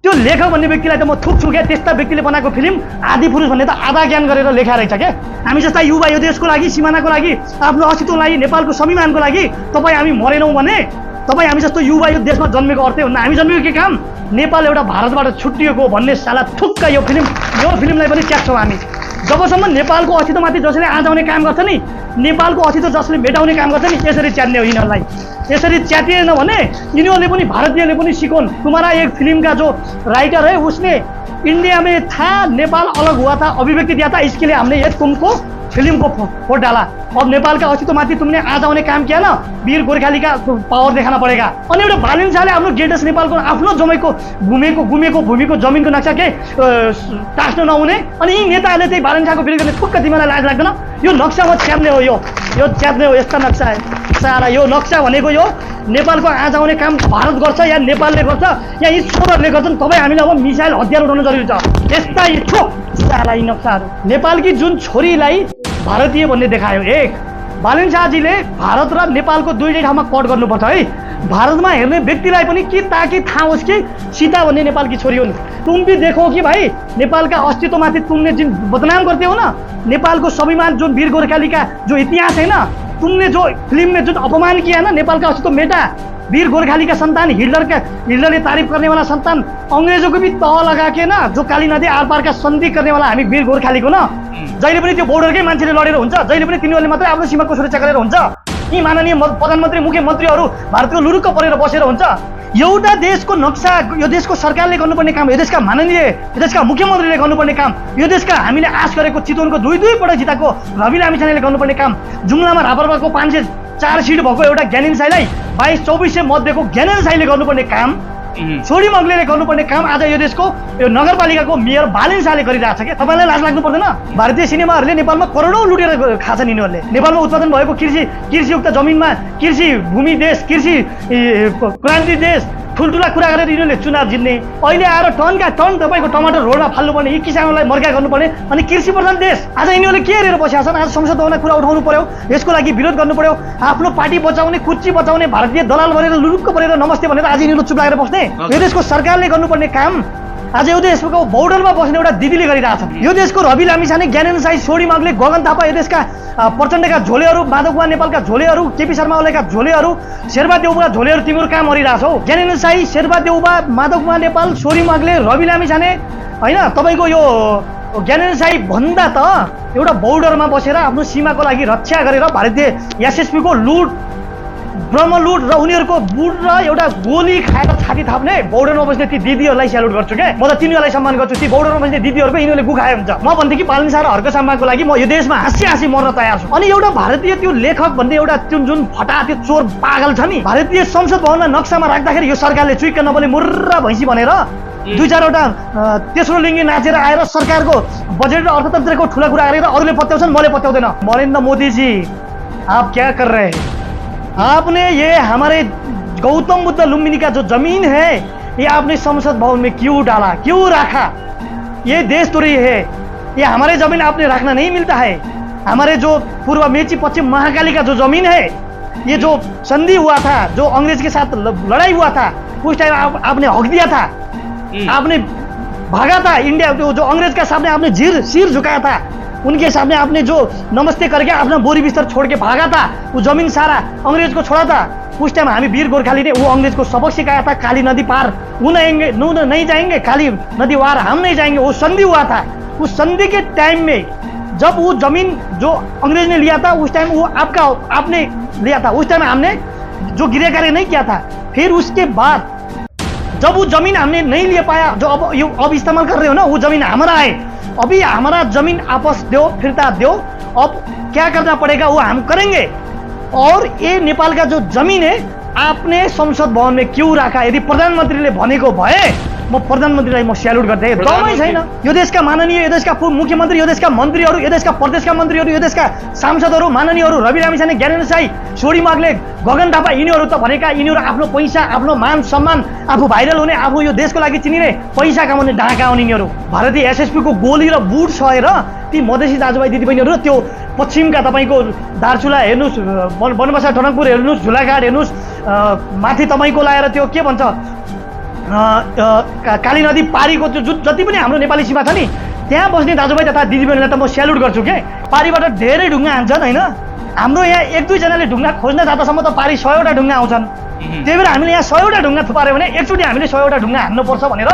त्यो लेखक भन्ने व्यक्तिलाई त म थुक्छु क्या। त्यस्ता व्यक्तिले बनाएको फिल्म आदि पुरुष भन्ने त आधा ज्ञान गरेर लेखा रहेछ क्या। हामी जस्ता युवा यो देशको लागि, सिमानाको लागि, आफ्नो अस्तित्वको लागि, नेपालको स्वाभिमानको लागि तपाईँ हामी मरेनौँ भने तपाईँ हामी जस्तो युवा यो देशमा जन्मेको अर्थै हुन्न। हामी जन्मेको के काम? नेपाल एउटा भारतबाट छुट्टिएको भन्ने साला थुक्क यो फिल्मलाई पनि च्याक्छौँ हामी। जबसम्म नेपालको अस्तित्वमाथि जसले आँजाउने काम गर्छ नि, नेपालको अस्तित्व जसले मेटाउने काम गर्छ नि, यसरी च्यात्ने हो यिनीहरूलाई। यसरी च्यातिएन भने यिनीहरूले पनि, भारतीयले पनि सिकोन्। तुम्हारा एक फिल्म का जो राइटर है उसने इंडिया में था, नेपाल अलग हुआ था, अभिव्यक्ति दिया था, इसके लिए हमने ये तुमको फिल्म को फोड़ डाला। अब नेपाल का अस्तित्वमाथि तुमने आज आउने काम किया ना, वीर गोर्खाली का पावर देखाना पड़ेगा। अनि एउटा बालिन शाहले आफ्नो ग्रेटेस्ट नेपालको आफ्नो जमेको गुमेको भूमिको जमिनको नक्सा के टास्न नहुने, अनि यी नेताहरूले चाहिँ बालिन शाहको विरोध गर्ने ठुक्क तिमीलाई लाज लाग्दैन? यो नक्सामा च्याप्ने हो, यो च्याप्ने हो। यस्ता नक्सा है सारा। यो नक्सा भनेको यो नेपालको आज आउने काम भारत गर्छ या नेपालले गर्छ या यी छोरहरूले गर्छन्। तपाईँ हामीले अब मिसाइल हतियार उठाउनु जरुरी छ। यस्ता यी सारा यी नक्साहरू नेपालकी जुन छोरीलाई भारतीय भन्ने देखायो। एक बालिन शाहजीले भारत र नेपालको दुईटै ठाउँमा कट गर्नुपर्छ है। भारतमा हेर्ने व्यक्तिलाई पनि कि ताकि थाहा होस् कि सीता भन्ने नेपालकी छोरी हुन्। तुम भी देखो कि भाई नेपाल का अस्तित्वमाथि तुमने जिन बदनाम करते हो ना, नेपाल को स्वाभिमान जो वीर गोर्खाली का जो इतिहास है ना, तुमने जो फिल्म में जो अपमान किया ना, नेपाल का अस्तित्व मेटा। वीर गोर्खाली का संतान, हिटलरले तारीफ करने वाला संतान, अंग्रेजों को भी तह लगा के ना, जो काली नदी आर पार का संधि करने वाला हामी वीर गोर्खालीको न, जहिले पनि त्यो बोर्डरकै मान्छेले लडेर हुन्छ, जहिले पनि तिनीहरूले मात्रै आफ्नो सीमाको सुरक्षा गरेर हुन्छ। यी माननीय प्रधानमन्त्री, मुख्यमन्त्रीहरू भारतको लुरुक्क परेर बसेर हुन्छ। एउटा देशको नक्सा यो देशको सरकारले गर्नुपर्ने काम, यो देशका माननीय, यो देशका मुख्यमन्त्रीले गर्नुपर्ने काम, यो देशका हामीले आश गरेको चितवनको दुई पटक जिताएको रवि लामिछानेले गर्नुपर्ने काम, जुम्लामा रापरपाको 504 सिट भएको एउटा ज्ञानेन साईलाई 22-24 मत दिएको ज्ञानेन साईले गर्नुपर्ने काम, छोडी मग्लेले गर्नुपर्ने काम आज यो देशको यो नगरपालिकाको मेयर बालिन शाहले गरिरहेछ के। तपाईँलाई लाज लाग्नु पर्दैन? भारतीय सिनेमाहरूले नेपालमा करोडौँ लुटेर खाछन् यिनीहरूले। नेपालमा उत्पादन भएको कृषियुक्त जमिनमा, कृषि भूमि देश, कृषि क्रान्ति देश, ठुल्ठुला कुरा गरेर यिनीहरूले चुनाव जित्ने। अहिले आएर टनका टन तपाईँको टमाटर रोडमा फाल्नुपर्ने, यी किसानहरूलाई मर्का गर्नुपर्ने, अनि कृषि प्रधान देश। आज यिनीहरूले के हेरेर बसेका छन्? आज संसद भवनमा कुरा उठाउनु पर्यो, यसको लागि विरोध गर्नु पर्यो। आफ्नो पार्टी बचाउने, कुर्ची बचाउने भारतीय दलाल भनेर लुरुक्क परेर नमस्ते भनेर आज यिनीहरू चुप लागेर बस्ने। यो देशको सरकारले गर्नुपर्ने काम आज यो देशको बोर्डरमा बस्ने एउटा दिदीले गरिरहेछन्। यो देशको रवि लामिछाने, ज्ञानेन साई, सोडी माग्ले, गगन थापा, यो देशका प्रचण्डका झोलेहरू, माधव कुमार नेपालका झोलेहरू, केपी शर्मा ओलीका झोलेहरू, शेरबहादुर देउवाका झोलेहरू, तिम्रो काम गरिरहेछौ। ज्ञानेन साई, शेरबहादुर देउवा, माधव कुमार नेपाल, सोडी माग्ले, रवि लामिछाने हैन, तपाईँको यो ज्ञानेन साई भन्दा त एउटा बोर्डरमा बसेर आफ्नो सीमाको लागि रक्षा गरेर भारतीय एसएसपी को लुट, ब्रह्म लुट र उनीहरूको बुट र एउटा गोली खाएर छाती थाप्ने बोर्डरमा बस्ने ती दिदीहरूलाई स्यालुट गर्छु क्या। म त तिनीहरूलाई सम्मान गर्छु। ती बोर्डरमा बस्ने दिदीहरूको यिनीहरूले गुखाए हुन्छ। म भन्थे कि बालिन शाह र हर्क सम्मानको लागि म यो देशमा हाँसी मर्न तयार छु। अनि एउटा भारतीय त्यो लेखक भन्ने एउटा जुन फटा त्यो चोर पागल छ नि, भारतीय संसद भवनमा नक्सामा राख्दाखेरि यो सरकारले चुइक्क नबोले मुर्रा भैँसी भनेर दुई चारवटा तेस्रो लिङ्गी नाचेर आएर सरकारको बजेट र अर्थतन्त्रको ठुला कुरा गरेर अरूले पत्याउँछन्, मैले पत्याउँदैन। नरेन्द्र मोदी जी, आप क्या कर रहे हैं? आपने ये हमारे गौतम बुद्ध लुम्बिनी का जो जमीन है, ये आपने संसद भवन में क्यों डाला, क्यों रखा? ये देश तो रही है, ये हमारे जमीन आपने रखना नहीं मिलता है। हमारे जो पूर्व मेची पश्चिम महाकाली का जो जमीन है, ये जो संधि हुआ था, जो अंग्रेज के साथ लड़ाई हुआ था, उस टाइम आपने हक दिया था, आपने भागा था इंडिया, जो अंग्रेज के सामने आपने सिर झुकाया था, उनके सामने आपने जो नमस्ते करके अपना बोरी बिस्तर छोड़ के भागा था, वो जमीन सारा अंग्रेज को छोड़ा था। उस टाइम हामी वीर गोर्खाली ने वो अंग्रेज को सबक सिखाया था, काली नदी पार वो नहीं जाएंगे, काली नदी वार हम नहीं जाएंगे। वो संधि हुआ था। उस संधि के टाइम में जब वो जमीन जो अंग्रेज ने लिया था, उस टाइम वो आपने लिया था, उस टाइम हमने जो गिरे कार्य नहीं किया था। फिर उसके बाद जब वो जमीन हमने नहीं ले पाया, जो अब इस्तेमाल कर रहे हो ना, वो जमीन हमारा है। अभी हमारा जमीन आपस दो, फिरता दो। अब क्या करना पड़ेगा वो हम करेंगे। और ये नेपाल का जो जमीन है आपने संसद भवन में क्यों रखा? यदि प्रधानमन्त्रीले भनेको भए म प्रधानमन्त्रीलाई म स्यालुट गर्थे। दमै छैन। यो देशका माननीय, यो देशका मुख्यमन्त्री, यो देशका मन्त्रीहरू, यो देशका प्रदेशका मन्त्रीहरू, यो देशका सांसदहरू, माननीयहरू, रवि लामिछाने, ज्ञानेन साई, सोडी माग्ले, गगन थापा, यिनीहरू त भनेका यिनीहरू आफ्नो पैसा, आफ्नो मान सम्मान, आफू भाइरल हुने, आफू यो देशको लागि चिनिने, पैसा कमाउने ढाका हुने यिनीहरू। भारतीय एसएसपी को गोली र बुट सहेर ती मधेसी दाजुभाइ दिदीबहिनीहरू, त्यो पश्चिमका तपाईँको दार्चुला हेर्नुहोस्, बनबसा टनकपुर हेर्नुहोस्, झुलाघाट हेर्नुहोस्, माथि तपाईँको लाएर त्यो के भन्छ काली नदी पारीको जति पनि हाम्रो नेपाली सीमा छ नि त्यहाँ बस्ने दाजुभाइ तथा दिदीबहिनीलाई त म स्यालुट गर्छु के। पारीबाट धेरै ढुङ्गा हान्छन् होइन, हाम्रो यहाँ एक दुईजनाले ढुङ्गा खोज्न जाँदासम्म त पारी 100वटा ढुङ्गा आउँछन्। त्यही भएर हामीले यहाँ 100वटा ढुङ्गा थुपार्यो भने एकचोटि हामीले 100वटा ढुङ्गा हान्नुपर्छ भनेर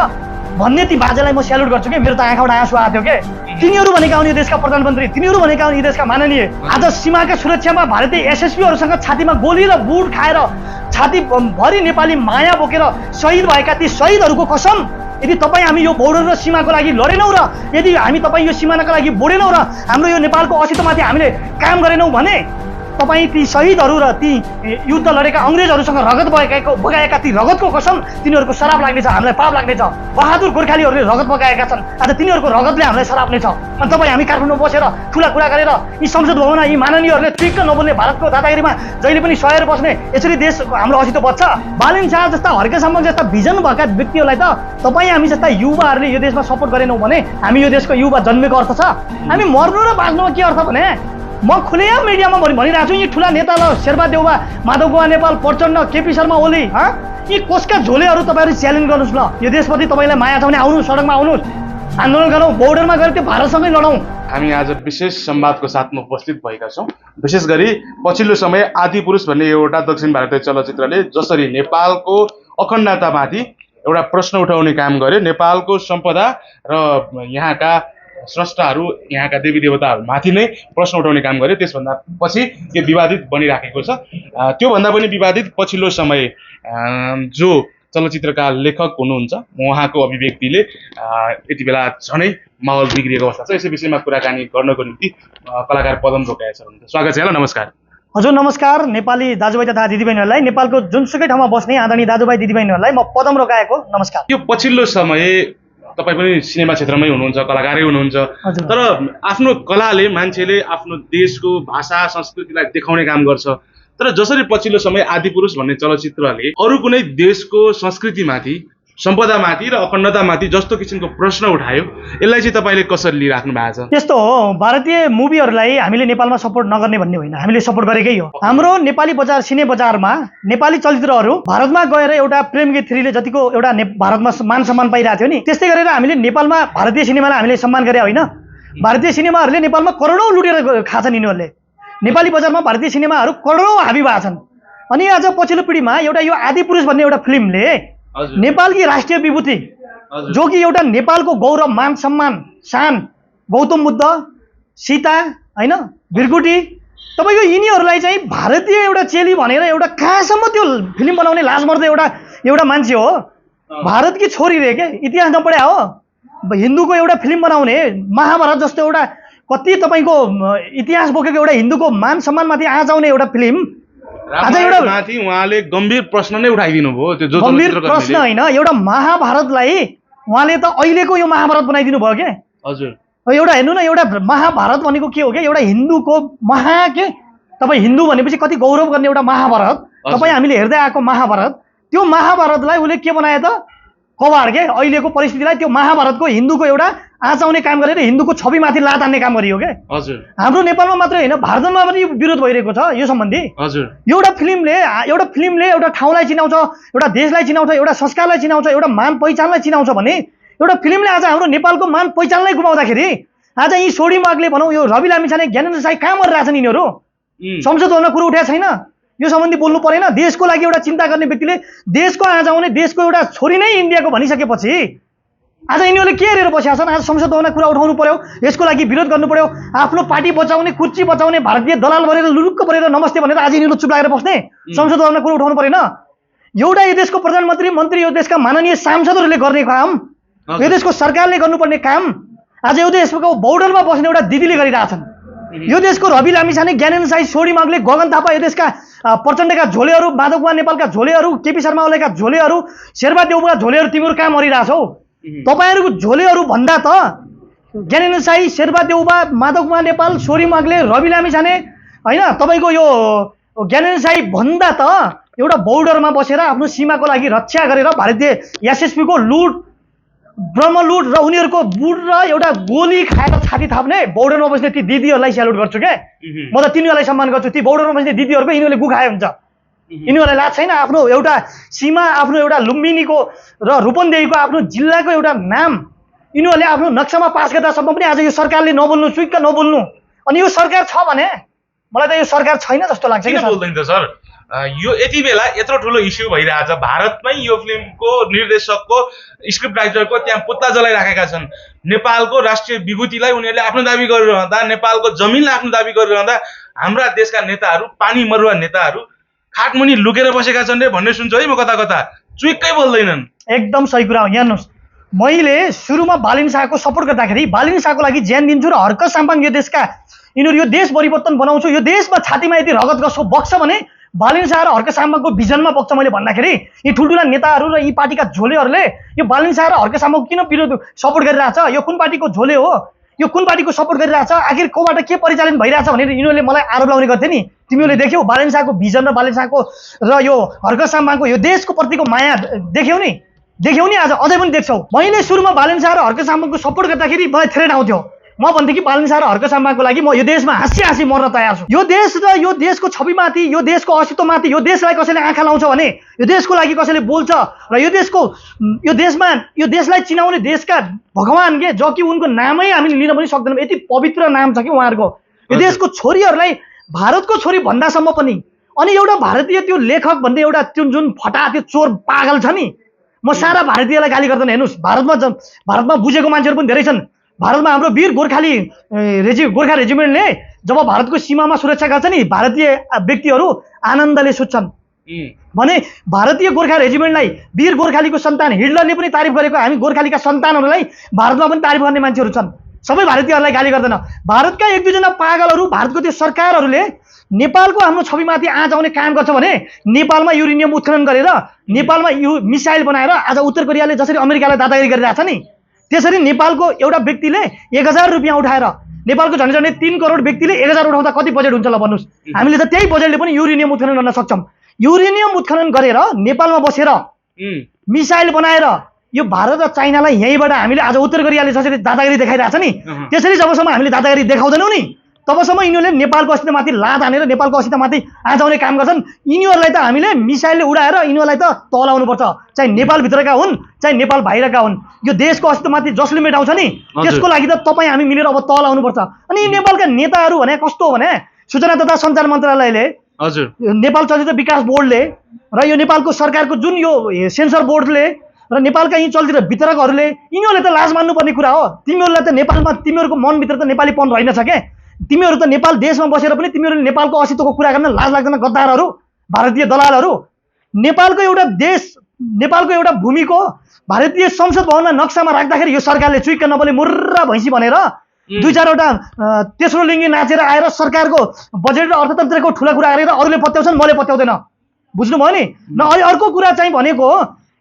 भन्ने ती बाजेलाई म स्यालुट गर्छु कि। मेरो त आँखाबाट आँसु आएको थियो के। तिनीहरू भनेका हुन् यो देशका प्रधानमन्त्री, तिनीहरू भनेका हुन् यो देशका माननीय। आज सीमाका सुरक्षामा भारतीय एसएसपीहरूसँग छातीमा गोली र बुट खाएर छातीभरि नेपाली माया बोकेर शहीद भएका ती शहीदहरूको कसम, यदि तपाईँ हामी यो बोर्डर र सीमाको लागि लडेनौँ र यदि हामी तपाईँ यो सीमानाको लागि बोडेनौँ र हाम्रो यो नेपालको अस्तित्वमाथि हामीले काम गरेनौँ भने तपाईँ ती शहीदहरू र ती युद्ध लडेका अङ्ग्रेजहरूसँग रगत बगाएका ती रगतको कसम तिनीहरूको शराब लाग्नेछ, हामीलाई पाप लाग्नेछ। बहादुर गोर्खालीहरूले रगत बगाएका छन्, आज तिनीहरूको रगतले हामीलाई शराब नै छ। अनि तपाईँ हामी काठमाडौँ बसेर ठुला कुरा गरेर यी संसद भवनमा यी माननीयहरूले ट्विक्क नबोल्ने भारतको दादागिरीमा जहिले पनि सहेर बस्ने, यसरी देश हाम्रो अस्तित्व बच्छ। बालिन शाह जस्ता हर्के सम्बन्ध जस्ता भिजन भएका व्यक्तिहरूलाई त तपाईँ हामी जस्ता युवाहरूले यो देशमा सपोर्ट गरेनौँ भने हामी यो देशको युवा जन्मेको अर्थ छ। हामी मर्नु र बाँच्नुमा के अर्थ भने म खुलेआम मिडियामा भनिरहेको छु, यी ठुला नेता ल शेरबहादुर देउवा, माधव गुहा नेपाल, प्रचण्ड, केपी शर्मा ओली यी कसका झोलेहरू तपाईँहरू च्यालेन्ज गर्नुहोस् ल। यो देशप्रति तपाईँलाई माया छ भने आउनुहोस्, सडकमा आउनुहोस्, आन्दोलन गरौँ, बोर्डरमा गएर त्यो भारतसँगै लडौँ। हामी आज विशेष संवादको साथमा उपस्थित भएका छौँ। विशेष गरी पछिल्लो समय आदिपुरुष भन्ने एउटा दक्षिण भारतीय चलचित्रले जसरी नेपालको अखण्डतामाथि एउटा प्रश्न उठाउने काम गर्यो, नेपालको सम्पदा र यहाँका स्रष्टाहरू, यहाँका देवी देवताहरूमाथि नै प्रश्न उठाउने काम गर्यो, त्यसभन्दा पछि यो विवादित बनिराखेको छ। त्योभन्दा पनि विवादित पछिल्लो समय जो चलचित्रका लेखक हुनुहुन्छ उहाँको अभिव्यक्तिले यति बेला झनै माहौल बिग्रिएको अवस्था छ। यसै विषयमा कुराकानी गर्नको निम्ति कलाकार पदम रोकाएछ। स्वागत छ यहाँलाई। नमस्कार। हजुर नमस्कार। नेपाली दाजुभाइ तथा दिदीबहिनीहरूलाई, नेपालको जुनसुकै ठाउँमा बस्ने आदरणीय दाजुभाइ दिदीबहिनीहरूलाई म पदम रोकाएको नमस्कार। यो पछिल्लो समय तपाईँ पनि सिनेमा क्षेत्रमै हुनुहुन्छ, कलाकारै हुनुहुन्छ, तर आफ्नो कलाले मान्छेले आफ्नो देशको भाषा संस्कृतिलाई देखाउने काम गर्छ। तर जसरी पछिल्लो समय आदिपुरुष भन्ने चलचित्रले अरू कुनै देशको संस्कृतिमाथि, सम्पदामाथि र अखण्डतामाथि जस्तो किसिमको प्रश्न उठायो, यसलाई चाहिँ तपाईँले कसरी लिइराख्नु भएको छ? त्यस्तो हो, भारतीय मुभीहरूलाई हामीले नेपालमा सपोर्ट नगर्ने भन्ने होइन, हामीले सपोर्ट गरेकै हो। हाम्रो नेपाली बजार, सिने बजारमा नेपाली चलचित्रहरू भारतमा गएर एउटा प्रेम गीत 3 ले जतिको एउटा भारतमा मान सम्मान पाइरहेको थियो नि, त्यस्तै गरेर हामीले नेपालमा भारतीय सिनेमालाई हामीले सम्मान गरे होइन। भारतीय सिनेमाहरूले नेपालमा करोडौँ लुटेर खाछन् यिनीहरूले। नेपाली बजारमा भारतीय सिनेमाहरू करोडौँ हाबी भएको छन्। अनि आज पछिल्लो पिँढीमा एउटा यो आदिपुरुष भन्ने एउटा फिल्मले नेपालकी राष्ट्रिय विभूति जो कि एउटा नेपालको गौरव, मान सम्मान, शान, गौतम बुद्ध, सीता होइन, भिरकुटी, तपाईँको यिनीहरूलाई चाहिँ भारतीय एउटा चेली भनेर एउटा कहाँसम्म त्यो फिल्म बनाउने लाज मर्दो एउटा मान्छे हो। भारतकी छोरी रे के, इतिहास नपढ्या हो। हिन्दूको एउटा फिल्म बनाउने, महाभारत जस्तो एउटा कति तपाईँको इतिहास बोकेको एउटा हिन्दूको मान सम्मानमाथि आज आउने एउटा फिल्म आज एउटा माथि उहाँले गम्भीर प्रश्न नै उठाइदिनु भयो। त्यो गम्भीर प्रश्न होइन, एउटा महाभारतलाई उहाँले त अहिलेको यो महाभारत बनाइदिनु भयो के। हजुर, एउटा हेर्नु न, एउटा महाभारत भनेको के हो के, एउटा हिन्दूको के तपाईँ हिन्दू भनेपछि कति गौरव गर्ने एउटा महाभारत, तपाईँ हामीले हेर्दै आएको महाभारत, त्यो महाभारतलाई उसले के बनायो त कबाड के। अहिलेको परिस्थितिलाई त्यो महाभारतको हिन्दूको एउटा आँच आउने काम गरेर हिन्दूको छविमाथि लात हान्ने काम गरियो के। हजुर, हाम्रो नेपालमा मात्रै होइन, भारतमा पनि विरोध भइरहेको छ यो सम्बन्धी। हजुर, एउटा फिल्मले एउटा ठाउँलाई चिनाउँछ, एउटा देशलाई चिनाउँछ, एउटा संस्कारलाई चिनाउँछ, एउटा मान पहिचानलाई चिनाउँछ भने एउटा फिल्मले आज हाम्रो नेपालको मान पहिचानलाई गुमाउँदाखेरि आज यी सोडी मागले भनौँ, यो रवि लामिछाने, ज्ञानेन्द्र साई कहाँ मरिरहेछन् यिनीहरू? संसद भवनमा कुरो उठाएको छैन, यो सम्बन्धी बोल्नु परेन। देशको लागि एउटा चिन्ता गर्ने व्यक्तिले देशको आज आउने देशको एउटा छोरी नै इन्डियाको भनिसकेपछि आज यिनीहरूले के हेरेर बसेका छन्? आज संसद भवनमा कुरा उठाउनु पर्यो, यसको लागि विरोध गर्नु पर्यो। आफ्नो पार्टी बचाउने, कुर्ची बचाउने भारतीय दलाल भनेर लुरुक्क परेर नमस्ते भनेर आज यिनीहरू चुप लागेर बस्ने, संसद भवनमा कुरा उठाउनु परेन? एउटा यो देशको प्रधानमन्त्री, मन्त्री, यो देशका माननीय सांसदहरूले गर्ने काम, यो देशको सरकारले गर्नुपर्ने काम आज यो देशको बोर्डरमा बस्ने एउटा दिदीले गरिरहेछन्। यो देशको रवि लामिछाने, ज्ञानेन्द्र साई, सोडी माग्ले, गगन थापा, यो देशका प्रचण्डका झोलेहरू, माधव कुमार नेपालका झोलेहरू, केपी शर्मा ओलीका झोलेहरू, शेरबहादुर देउवाका झोलेहरू, तिमीहरू कहाँ मरिरहेछौ? तपाईँहरूको झोलेहरू भन्दा त ज्ञानेन्द्र साई, शेरबहादुर देउवा, माधव कुमार नेपाल, सोडी माग्ले, रवि लामिछाने होइन, तपाईँको यो ज्ञानेन्द्र साई भन्दा त एउटा बोर्डरमा बसेर आफ्नो सीमाको लागि रक्षा गरेर भारतीय एसएसपीको लुट, ब्रह्मलुट र उनीहरूको बुट र एउटा गोली खाएर छाती थाप्ने बोर्डरमा बस्ने ती दिदीहरूलाई स्यालुट गर्छु क्या। म त तिनीहरूलाई सम्मान गर्छु। ती बोर्डरमा बस्ने दिदीहरूको यिनीहरूले गु खाए हुन्छ, यिनीहरूलाई लाग्छ छैन आफ्नो एउटा सीमा, आफ्नो एउटा लुम्बिनीको र रूपन्देहीको आफ्नो जिल्लाको एउटा नाम यिनीहरूले आफ्नो नक्सामा पास गर्दासम्म पनि आज यो सरकारले नबोल्नु, चुइक्क नबोल्नु। अनि यो सरकार छ भने मलाई त यो सरकार छैन जस्तो लाग्छ किन बोल्दैन त सर? यो यति बेला यत्रो ठुलो इस्यु भइरहेछ, भारतमै यो फिल्मको निर्देशकको, स्क्रिप्ट राइटरको त्यहाँ पुत्ला जलाइराखेका छन्। नेपालको राष्ट्रिय विभूतिलाई उनीहरूले आफ्नो दाबी गरिरहँदा, नेपालको जमिनलाई आफ्नो दाबी गरिरहँदा हाम्रा देशका नेताहरू, पानी मरुवा नेताहरू खाटमुनि लुकेर बसेका छन् रे भन्ने सुन्छ है म कता कता। चुइक्कै बोल्दैनन्। एकदम सही कुरा हो। हेर्नुहोस्, मैले सुरुमा बालिन शाहको सपोर्ट गर्दाखेरि बालिन शाहको लागि ज्यान दिन्छु र हर्क साम्पाङ यो देशका यिनीहरू यो देश परिवर्तन बनाउँछु, यो देशमा छातीमा यदि रगत गसो बग्छ भने बालिन शाह र हर्क साम्पाङको भिजनमा बग्छ मैले भन्दाखेरि यी ठुल्ठुला नेताहरू र यी पार्टीका झोलेहरूले यो बालिन शाह र हर्क साम्पाङको किन विरोध सपोर्ट गरिरहेछ? यो कुन पार्टीको झोले हो? यो कुन पार्टीको सपोर्ट गरिरहेछ? आखिर कोबाट के परिचालन भइरहेछ भनेर यिनीहरूले मलाई आरोप लगाउने गर्थे नि। तिमीहरूले देख्यौ बालिन शाहको भिजन र बालिन शाहको र यो हर्क साम्पाङको यो देशको प्रतिको माया देख्यौ नि आज अझै पनि देख्छौ। मैले सुरुमा बालिन शाह र हर्क साम्पाङको सपोर्ट गर्दाखेरि मलाई थ्रेड आउँथ्यो। म भन्थे कि बालिन शाह र हर्क साम्पाङको लागि म यो देशमा हाँसी मर्न तयार छु। यो देश र यो देशको छविमाथि, यो देशको अस्तित्वमाथि, यो देशलाई कसैले आँखा लाउँछ भने, यो देशको लागि कसैले बोल्छ र यो देशमा यो देशलाई चिनाउने देशका भगवान के जो कि उनको नामै हामीले लिन पनि सक्दैनौँ, यति पवित्र नाम छ कि उहाँहरूको। यो देशको छोरीहरूलाई भारतको छोरी भन्दासम्म पनि, अनि एउटा भारतीय त्यो लेखक भन्ने एउटा त्यो जुन फटा त्यो चोर पागल छ नि, म सारा भारतीयलाई गाली गर्दैन। हेर्नुहोस्, भारतमा बुझेको मान्छेहरू पनि धेरै छन्। भारतमा हाम्रो वीर गोर्खा रेजिमेन्टले जब भारतको सीमामा सुरक्षा गर्छ नि, भारतीय व्यक्तिहरू आनन्दले सुत्छन् भने भारतीय गोर्खा रेजिमेन्टलाई वीर गोर्खालीको सन्तान हिटलरले पनि तारिफ गरेको, हामी गोर्खालीका सन्तानहरूलाई भारतमा पनि तारिफ गर्ने मान्छेहरू छन्। सबै भारतीयहरूलाई गाली गर्दैन। भारतका एक दुईजना पागलहरू, भारतको त्यो सरकारहरूले नेपालको हाम्रो छविमाथि आँच आउने काम गर्छ भने नेपालमा युरेनियम उत्खनन गरेर, नेपालमा मिसाइल बनाएर आज उत्तर कोरियाले जसरी अमेरिकालाई दादागिरी गरिरहेछ नि, त्यसरी नेपालको एउटा व्यक्तिले 1000 रुपियाँ उठाएर, नेपालको झन्डै 3 करोड व्यक्तिले 1000 उठाउँदा कति बजेट हुन्छ ल भन्नुहोस्? हामीले त त्यही बजेटले पनि युरेनियम उत्खनन गर्न सक्छौँ। युरेनियम उत्खनन गरेर नेपालमा बसेर मिसाइल बनाएर यो भारत र चाइनालाई यहीँबाट हामीले आज उत्तर कोरियाले जसरी दादागिरी देखाइरहेछ नि, त्यसरी जबसम्म हामीले दादागिरी देखाउँदैनौँ नि तबसम्म यिनीहरूले नेपालको अस्तित्वमाथि लात हानेर नेपालको अस्तित्वमाथि आँचाउने काम गर्छन्। यिनीहरूलाई त हामीले मिसाइलले उडाएर यिनीहरूलाई त तलाउनुपर्छ, चाहे नेपालभित्रका हुन् चाहे नेपाल बाहिरका हुन्। यो देशको अस्तित्वमाथि जसले मेटाउँछ नि त्यसको लागि त तपाईँ हामी मिलेर अब तलाउनुपर्छ। अनि नेपालका नेताहरू भने कस्तो हो भने, सूचना तथा सञ्चार मन्त्रालयले, नेपाल चलचित्र विकास बोर्डले र यो नेपालको सरकारको जुन यो सेन्सर बोर्डले र नेपालका यी चलचित्र वितरकहरूले यिनीहरूले त लाज मान्नुपर्ने कुरा हो। तिमीहरूलाई त नेपालमा तिमीहरूको मनभित्र त नेपालीपन रहेनछ के? तिमीहरू त नेपाल देशमा बसेर पनि तिमीहरूले नेपालको अस्तित्वको कुरा गर्न लाज लाग्दैन? गद्दारहरू, भारतीय दलालहरू। नेपालको एउटा देश, नेपालको एउटा भूमिको भारतीय संसद भवनमा नक्सामा राख्दाखेरि यो सरकारले चुइक्क नबोले मुर्रा भैँसी भनेर 2-4वटा तेस्रो लिङ्गी नाचेर आएर सरकारको बजेट र अर्थतन्त्रको ठुला कुरा गरेर अरूले पत्याउँछन्, मैले पत्याउँदैन। बुझ्नुभयो नि? न अहिले अर्को कुरा चाहिँ भनेको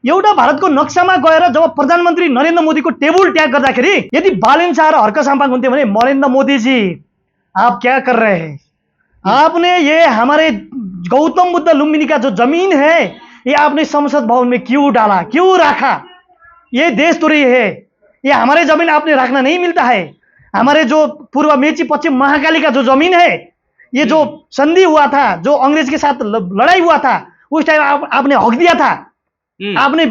एउटा भारतको नक्सामा गएर जब प्रधानमन्त्री नरेन्द्र मोदीको टेबल ट्याग गर्दाखेरि यदि बालिन शाह र हर्क साम्पाङ हुन्थ्यो भने, नरेन्द्र मोदी जी आप क्या कर रहे हैं? आपने ये हमारे गौतम बुद्ध लुम्बिनी का जो जमीन है ये आपने संसद भवन में क्यों डाला, क्यों रखा? ये देशद्रोही है, ये हमारे जमीन आपने रखना नहीं मिलता है। हमारे जो पूर्व मेची पश्चिम महाकाली का जो जमीन है, ये जो संधि हुआ था, जो अंग्रेज के साथ लड़ाई हुआ था, उस टाइम आपने हक दिया था, आपने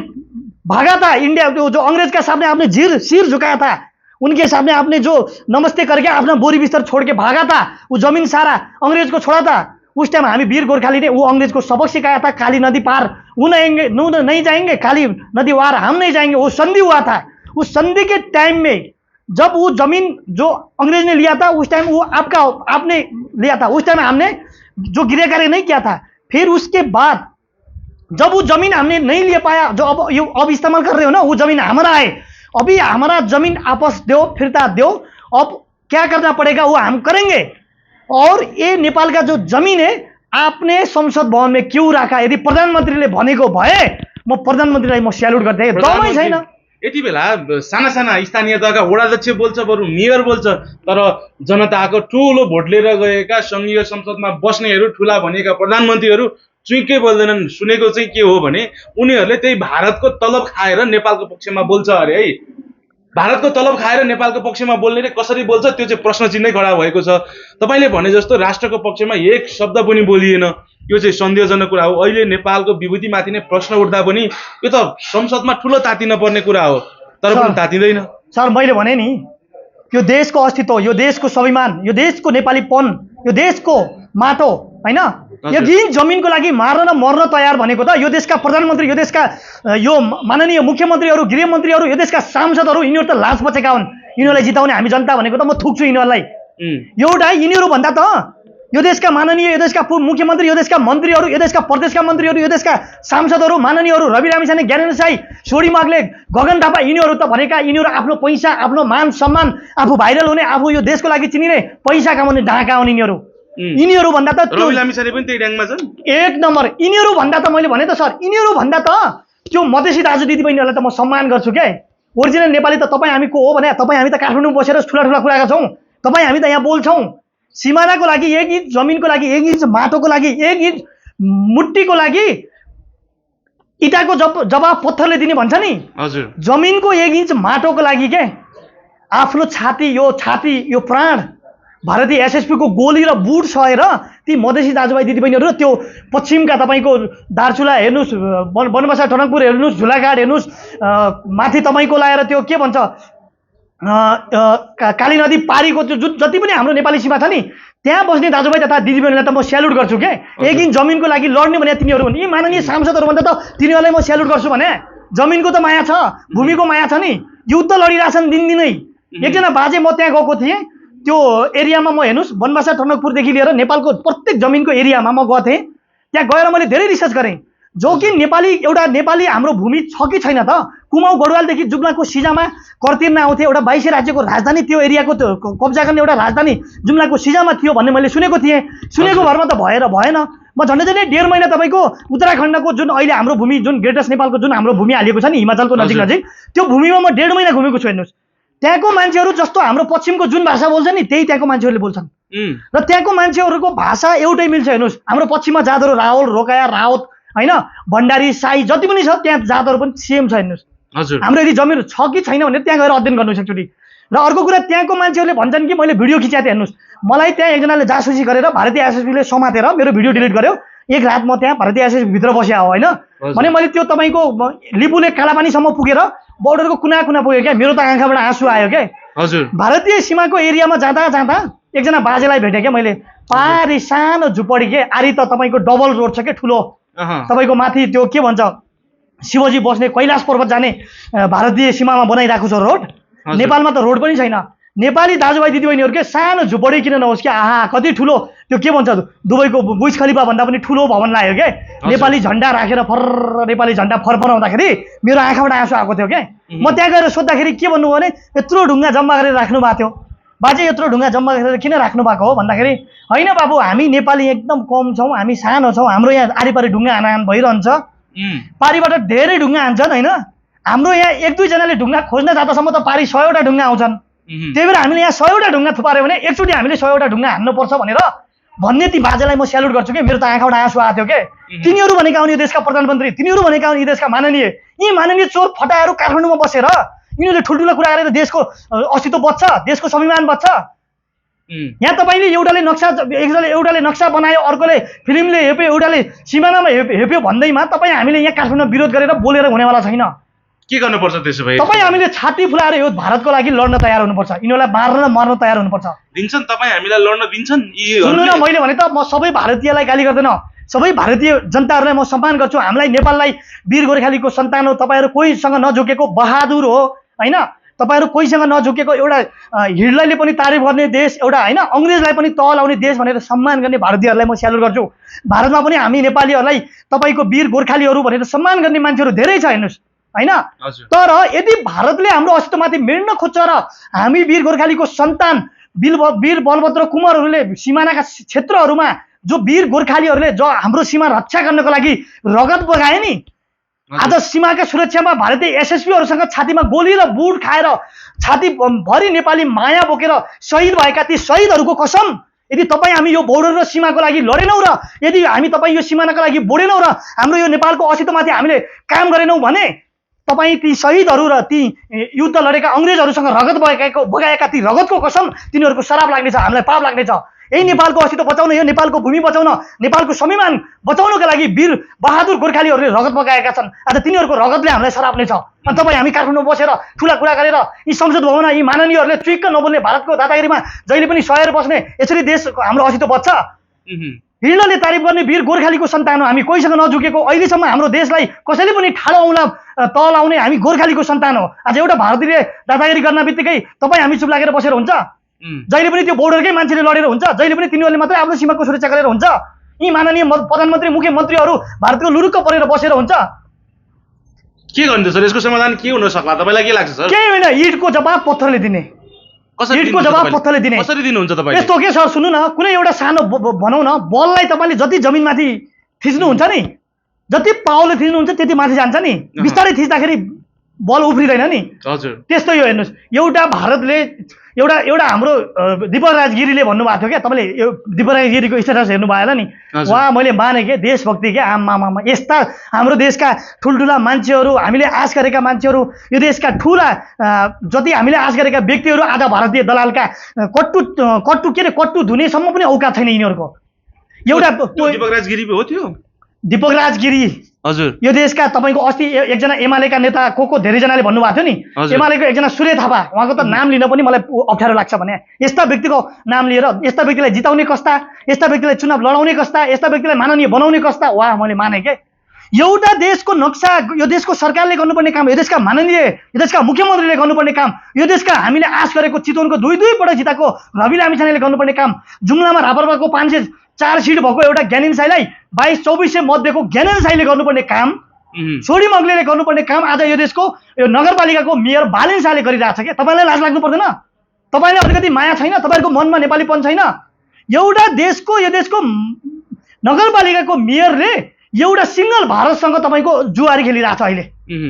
भागा था इंडिया, जो अंग्रेज के सामने आपने सिर झुकाया था, उनके सामने आपने जो नमस्ते करके अपना बोरी बिस्तर छोड़ के भागा था, वो जमीन सारा अंग्रेज को छोड़ा था। उस टाइम हमें वीर गोरखाली ने वो अंग्रेज को सबक सिखाया था, काली नदी पार वो नहीं जाएंगे, काली नदी पार हम नहीं जाएंगे। वो संधि हुआ था। उस संधि के टाइम में जब वो जमीन जो अंग्रेज ने लिया था उस टाइम वो आपने लिया था, उस टाइम हमने जो गिरे कार्य नहीं किया था। फिर उसके बाद जब वो जमीन हमने नहीं ले पाया, जो अब इस्तेमाल कर रहे हो ना, वो जमीन हमारा है, अभी हमारा जमीन आपस दो, फिरता दो, अब क्या करना पड़ेगा वो हम करेंगे। और ये नेपाल का जो जमीन है आपने संसद भवन में क्यों रखा? यदि प्रधानमन्त्रीले भनेको भए म प्रधानमन्त्रीलाई म स्यालुट गर्थे। दमै छैन। यति बेला साना साना स्थानीय तहका वडाध्यक्ष बोल्छ, बरु मेयर बोल्छ, तर जनताको ठुलो भोट लिएर गएका संघीय संसदमा बस्नेहरू, ठुला भनेका प्रधानमन्त्रीहरू चुइकै बोल्दैनन्। सुनेको चाहिँ के हो भने उनीहरूले त्यही भारतको तलब खाएर नेपालको पक्षमा बोल्छ अरे है। भारतको तलब खाएर नेपालको पक्षमा बोल्ने रे कसरी बोल्छ त्यो चाहिँ प्रश्न चिन्है खडा भएको छ। तपाईँले भने जस्तो राष्ट्रको पक्षमा एक शब्द पनि बोलिएन, यो चाहिँ सन्देहजनक कुरा हो। अहिले नेपालको विभूतिमाथि नै प्रश्न उठ्दा पनि यो त संसदमा ठुलो तातिन पर्ने कुरा हो, तर पनि तातिँदैन। सर मैले भने नि यो देशको अस्तित्व, यो देशको स्वाभिमान, यो देशको नेपालीपन, यो देशको माटो हैन, यदि जमिनको लागि मार्न र मर्न तयार भनेको त यो देशका प्रधानमन्त्री, यो देशका यो माननीय मुख्यमन्त्रीहरू, गृहमन्त्रीहरू, यो देशका सांसदहरू, यिनीहरू त लाज बचेका हुन्। यिनीहरूलाई जिताउने हामी जनता भनेको त म थुक्छु यिनीहरूलाई। एउटा यिनीहरू भन्दा त यो देशका माननीय, यो देशका मुख्यमन्त्री, यो देशका मन्त्रीहरू, यो देशका प्रदेशका मन्त्रीहरू, यो देशका सांसदहरू माननीयहरू, रवि लामिछाने, ज्ञानेन्द्र साई, सोडी माग्ले, गगन थापा, यिनीहरू त भनेका यिनीहरू आफ्नो पैसा, आफ्नो मान सम्मान, आफू भाइरल हुने, आफू यो देशको लागि चिनिने, पैसा कमाउने ढाका हुन् यिनीहरू। यिनीहरू भन्दा त रवि लामिछाने पनि त्यही ड्याङमा छन् एक नम्बर। यिनीहरू भन्दा त मैले भने त सर, यिनीहरू भन्दा त त्यो मधेसी दाजु दिदीबहिनीहरूलाई त म सम्मान गर्छु के। ओरिजिनल नेपाली त तपाईँ हामी को हो भने, तपाईँ हामी त काठमाडौँ बसेर ठुला ठुला कुरा गर्छौँ, तपाईँ हामी त यहाँ बोल्छौँ। सिमानाको लागि 1 इन्च जमिनको लागि, 1 इन्च माटोको लागि, 1 इन्च मुट्टीको लागि इटाको जवाब पत्थरले दिने भन्छ नि। हजुर, जमिनको 1 इन्च माटोको लागि के आफ्नो छाती, यो प्राण भारतीय एसएसपी को गोली र बुट सहेर ती मधेसी दाजुभाइ दिदीबहिनीहरू र त्यो पश्चिमका तपाईँको दार्चुला हेर्नुहोस्, बनबसा टनकपुर हेर्नुहोस्, झुलाघाट हेर्नुहोस्, माथि तपाईँको लाएर त्यो के भन्छ काली नदी पारीको त्यो जति पनि हाम्रो नेपाली सीमा छ नि, त्यहाँ बस्ने दाजुभाइ तथा दिदीबहिनीलाई त म स्यालुट गर्छु के। 1 इन्च जमिनको लागि लड्ने भने तिनीहरू हुन्। यी माननीय सांसदहरू भन्दा त तिनीहरूलाई म स्यालुट गर्छु भने। जमिनको त माया छ, भूमिको माया छ नि। युद्ध लडिरहेछन् दिनदिनै। एकजना बाजे म त्यहाँ गएको थिएँ, त्यो एरियामा म हेर्नुहोस्, बनबसा टनकपुरदेखि लिएर नेपालको प्रत्येक जमिनको एरियामा म गएको थिएँ। त्यहाँ गएर मैले धेरै रिसर्च गरेँ, जो कि नेपाली, एउटा नेपाली हाम्रो भूमि छ कि छैन त। कुमाउ गढवालदेखि जुम्लाको सिजामा कर्तिर्न आउँथे, एउटा 22 राज्यको राजधानी त्यो एरियाको त्यो कब्जा गर्ने एउटा राजधानी जुम्लाको सिजामा थियो भन्ने मैले सुनेको थिएँ। सुनेको भरमा त भएन। म झन्डै 1.5 महिना तपाईँको उत्तराखण्डको जुन अहिले हाम्रो भूमि, जुन ग्रेटर्स नेपालको जुन हाम्रो भूमि हालिएको छ नि हिमाचलको नजिक नजिक, त्यो भूमिमा म 1.5 महिना घुमेको छु। हेर्नुहोस्, त्यहाँको मान्छेहरू जस्तो हाम्रो पश्चिमको जुन भाषा बोल्छ नि त्यही त्यहाँको मान्छेहरूले बोल्छन् र त्यहाँको मान्छेहरूको भाषा एउटै मिल्छ। हेर्नुहोस्, हाम्रो पश्चिममा जातहरू रावल, रोकाया, रावत हैन, भण्डारी, साई जति पनि छ त्यहाँ जातहरू पनि सेम छ। हेर्नुहोस्, हाम्रो यदि जमिन छ कि छैन भने त्यहाँ गएर अध्ययन गर्नुहोस् एकचोटि। र अर्को कुरा, त्यहाँको मान्छेहरूले भन्छन् कि मैले भिडियो खिचाएको थिएँ। हेर्नुहोस्, मलाई त्यहाँ एकजनाले जासुसी गरेर भारतीय एसएसपीले समातेर मेरो भिडियो डिलिट गर्यो। एक रात म त्यहाँ भारतीय एसएसपी भित्र बस्या हो होइन भने मैले त्यो तपाईँको लिपुले कालापानीसम्म पुगेर बोर्डरको कुना कुना पुगेँ क्या। मेरो त आँखाबाट आँसु आयो क्या। हजुर, भारतीय सीमाको एरियामा जाँदा जाँदा एकजना बाजेलाई भेटेँ क्या मैले। पारी सानो झुपडी के, आरी त तपाईँको डबल रोड छ क्या, ठुलो तपाईँको माथि त्यो के भन्छ शिवजी बस्ने कैलाश पर्वत जाने भारतीय सीमामा बनाइरहेको छ रोड। नेपालमा त रोड पनि छैन। नेपाली दाजुभाइ दिदीबहिनीहरू के सानो झुपडी किन नहोस् क्या, आहा कति ठुलो त्यो के भन्छ दुबईको बुर्ज खलिफा भन्दा पनि ठुलो भवन लाग्यो क्या। नेपाली झन्डा राखेर नेपाली झन्डा फरफराउँदाखेरि मेरो आँखाबाट आँसु आएको थियो क्या। म त्यहाँ गएर सोद्धाखेरि के भन्नुभयो भने यत्रो ढुङ्गा जम्मा गरेर राख्नु भएको थियो। बाजे यत्रो ढुङ्गा जम्मा गरेर किन राख्नु भएको हो भन्दाखेरि होइन बाबु, हामी नेपाली एकदम कम छौँ, हामी सानो छौँ, हाम्रो यहाँ आरिपारी ढुङ्गा हानाहान भइरहन्छ, पारीबाट धेरै ढुङ्गा हान्छन् होइन। हाम्रो यहाँ 1-2 जनाले ढुङ्गा खोज्न जाँदासम्म त पारी 100वटा ढुङ्गा आउँछन्। त्यही भएर हामीले यहाँ 100वटा ढुङ्गा थुपार्यो भने एकचोटि हामीले 100वटा ढुङ्गा हान्नुपर्छ भनेर भन्ने ती बाजेलाई म स्यालुट गर्छु कि। मेरो त आँखाबाट आँसु आएको थियो के। तिनीहरू भनेका हुन् यो देशका प्रधानमन्त्री, तिनीहरू भनेका हुन् यो देशका माननीय, यी माननीय चोर फटाहरू काठमाडौँमा बसेर यिनीहरूले ठुल्ठुलो कुरा गरेर देशको अस्तित्व बच्छ, देशको स्वाभिमान बच्छ। यहाँ तपाईँले एउटाले नक्सा बनायो, अर्कोले फिल्मले हेप्यो, एउटाले सिमानामा हेप्यो भन्दैमा तपाईँ हामीले यहाँ काठमाडौँमा विरोध गरेर बोलेर हुनेवाला छैन। के गर्नुपर्छ त्यसो भए? तपाईँ हामीले छाती फुलाएर यो भारतको लागि लड्न तयार हुनुपर्छ, यिनीहरूलाई मार्न र मर्न तयार हुनुपर्छ। दिन्छन् तपाईँ हामीलाई लड्न दिन्छन्? सुन्नु न, मैले भने त म सबै भारतीयलाई गाली गर्दैन, सबै भारतीय जनताहरूलाई म सम्मान गर्छु। हामीलाई नेपाललाई वीर गोर्खालीको सन्तान हो, तपाईँहरू कोहीसँग नझुकेको बहादुर हो होइन, तपाईँहरू कोहीसँग नझुकेको एउटा हिटलरले पनि तारिफ गर्ने देश, एउटा होइन अङ्ग्रेजलाई पनि तल आउने देश भनेर सम्मान गर्ने भारतीयहरूलाई म स्यालुट गर्छु। भारतमा पनि हामी नेपालीहरूलाई तपाईँको वीर गोर्खालीहरू भनेर सम्मान गर्ने मान्छेहरू धेरै छ हेर्नुहोस् होइन। तर यदि भारतले हाम्रो अस्तित्वमाथि मेड्न खोज्छ र हामी वीर गोर्खालीको सन्तान वीर बलभद्र कुँवरहरूले सिमानाका क्षेत्रहरूमा जो वीर गोर्खालीहरूले जो हाम्रो सीमा रक्षा गर्नको लागि रगत बगाए नि, आज सीमाका सुरक्षामा भारतीय एसएसपीहरूसँग छातीमा गोली र बुट खाएर छाती भरि नेपाली माया बोकेर शहीद भएका ती शहीदहरूको कसम, यदि तपाईँ हामी यो बोर्डर र सीमाको लागि लडेनौँ र यदि हामी तपाईँ यो सिमानाको लागि बोडेनौँ र हाम्रो यो नेपालको अस्तित्वमाथि हामीले काम गरेनौँ भने तपाईँ ती शहीदहरू र ती युद्ध लडेका अङ्ग्रेजहरूसँग रगत बगाएका ती रगतको कसम तिनीहरूको शराब लाग्नेछ, हामीलाई पाप लाग्नेछ। यही नेपालको अस्तित्व बचाउन, यो नेपालको भूमि बचाउन, नेपालको स्वाभिमान बचाउनका लागि वीर बहादुर गोर्खालीहरूले रगत बगाएका छन्। आज तिनीहरूको रगतले हामीलाई सराप्नेछ। अनि तपाईँ हामी काठमाडौँ बसेर ठुला कुरा गरेर यी संसद भवनमा यी माननीयहरूले चुइक्क नबोल्ने, भारतको दादागिरीमा जहिले पनि सहेर बस्ने, यसरी देश हाम्रो अस्तित्व बच्छ। हिँड्नले तारिफ गर्ने वीर गोर्खालीको सन्तान हो हामी, कोहीसँग नझुकेको। अहिलेसम्म हाम्रो देशलाई कसैले पनि ठाडो औँला तल आउने हामी गोर्खालीको सन्तान हो। आज एउटा भारतीयले दादागिरी गर्न बित्तिकै तपाईँ हामी चुप लागेर बसेर हुन्छ? जहिले पनि त्यो बोर्डरकै मान्छेले लडेर हुन्छ, जहिले पनि तिनीहरूले मात्रै आफ्नो सीमाको सुरक्षा गरेर हुन्छ। यी माननीय प्रधानमन्त्री मुख्यमन्त्रीहरू भारतको लुरुक्क परेर बसेर हुन्छ? के गर्नु सर? यसको समाधान के हुन सक्ला तपाईँलाई के लाग्छ सर? केही होइन, इटको जवाब पत्थरले दिने। इटको जवाब पत्थरले दिने। कसरी दिनुहुन्छ तपाईँ? यस्तो के सर, सुन्नु न, कुनै एउटा सानो भनौँ न, बललाई तपाईँले जति जमिनमाथि थिच्नुहुन्छ नि, जति पावले थिच्नुहुन्छ त्यति माथि जान्छ नि, बिस्तारै थिच्दाखेरि बल उफ्रिँदैन नि। हजुर, त्यस्तै हो। हेर्नुहोस्, एउटा भारतले एउटा हाम्रो दीपराज गिरीले भन्नुभएको थियो क्या, तपाईँले यो दीपराज गिरीको स्टेटस हेर्नु भयो होला नि, उहाँ मैले माने के देशभक्ति क्या, आमामा यस्ता हाम्रो देशका ठुल्ठुला मान्छेहरू, हामीले आश गरेका मान्छेहरू, यो देशका ठुला जति हामीले आश गरेका व्यक्तिहरू आज भारतीय दलालका कट्टु के अरे कट्टु धुनेसम्म पनि औकात छैन यिनीहरूको। एउटा दीपकराज गिरी हो त्यो दीपकराज गिरी, हजुर, यो देशका तपाईँको अस्ति एकजना एमालेका नेता को धेरैजनाले भन्नुभएको थियो नि, एमालेको एकजना सूर्य थापा, उहाँको त नाम लिन पनि मलाई अप्ठ्यारो लाग्छ भने। यस्ता व्यक्तिको नाम लिएर यस्ता व्यक्तिलाई जिताउने कस्ता, यस्ता व्यक्तिलाई चुनाव लडाउने कस्ता, यस्ता व्यक्तिलाई माननीय बनाउने कस्ता, वाह मैले माने के। एउटा देशको नक्सा यो देशको सरकारले गर्नुपर्ने काम, यो देशका माननीय, यो देशका मुख्यमन्त्रीले गर्नुपर्ने काम, यो देशका हामीले आश गरेको चितवनको दुई पटक जिताएको रवि लामिछानेले गर्नुपर्ने काम, जुम्लामा रापरपाको 504 सिट भएको एउटा ज्ञानेन साईलाई 2200 मध्येको ज्ञानेन साईले गर्नुपर्ने काम, छोडी मग्लीले गर्नुपर्ने काम आज यो देशको यो नगरपालिकाको मेयर बालिन शाहले गरिरहेछ के। तपाईँलाई लाज लाग्नु पर्दैन? तपाईँले अलिकति माया छैन? तपाईँहरूको मनमा नेपालीपन छैन? एउटा देशको यो देशको नगरपालिकाको मेयरले एउटा सिङ्गल भारतसँग तपाईँको जुवारी खेलिरहेछ अहिले।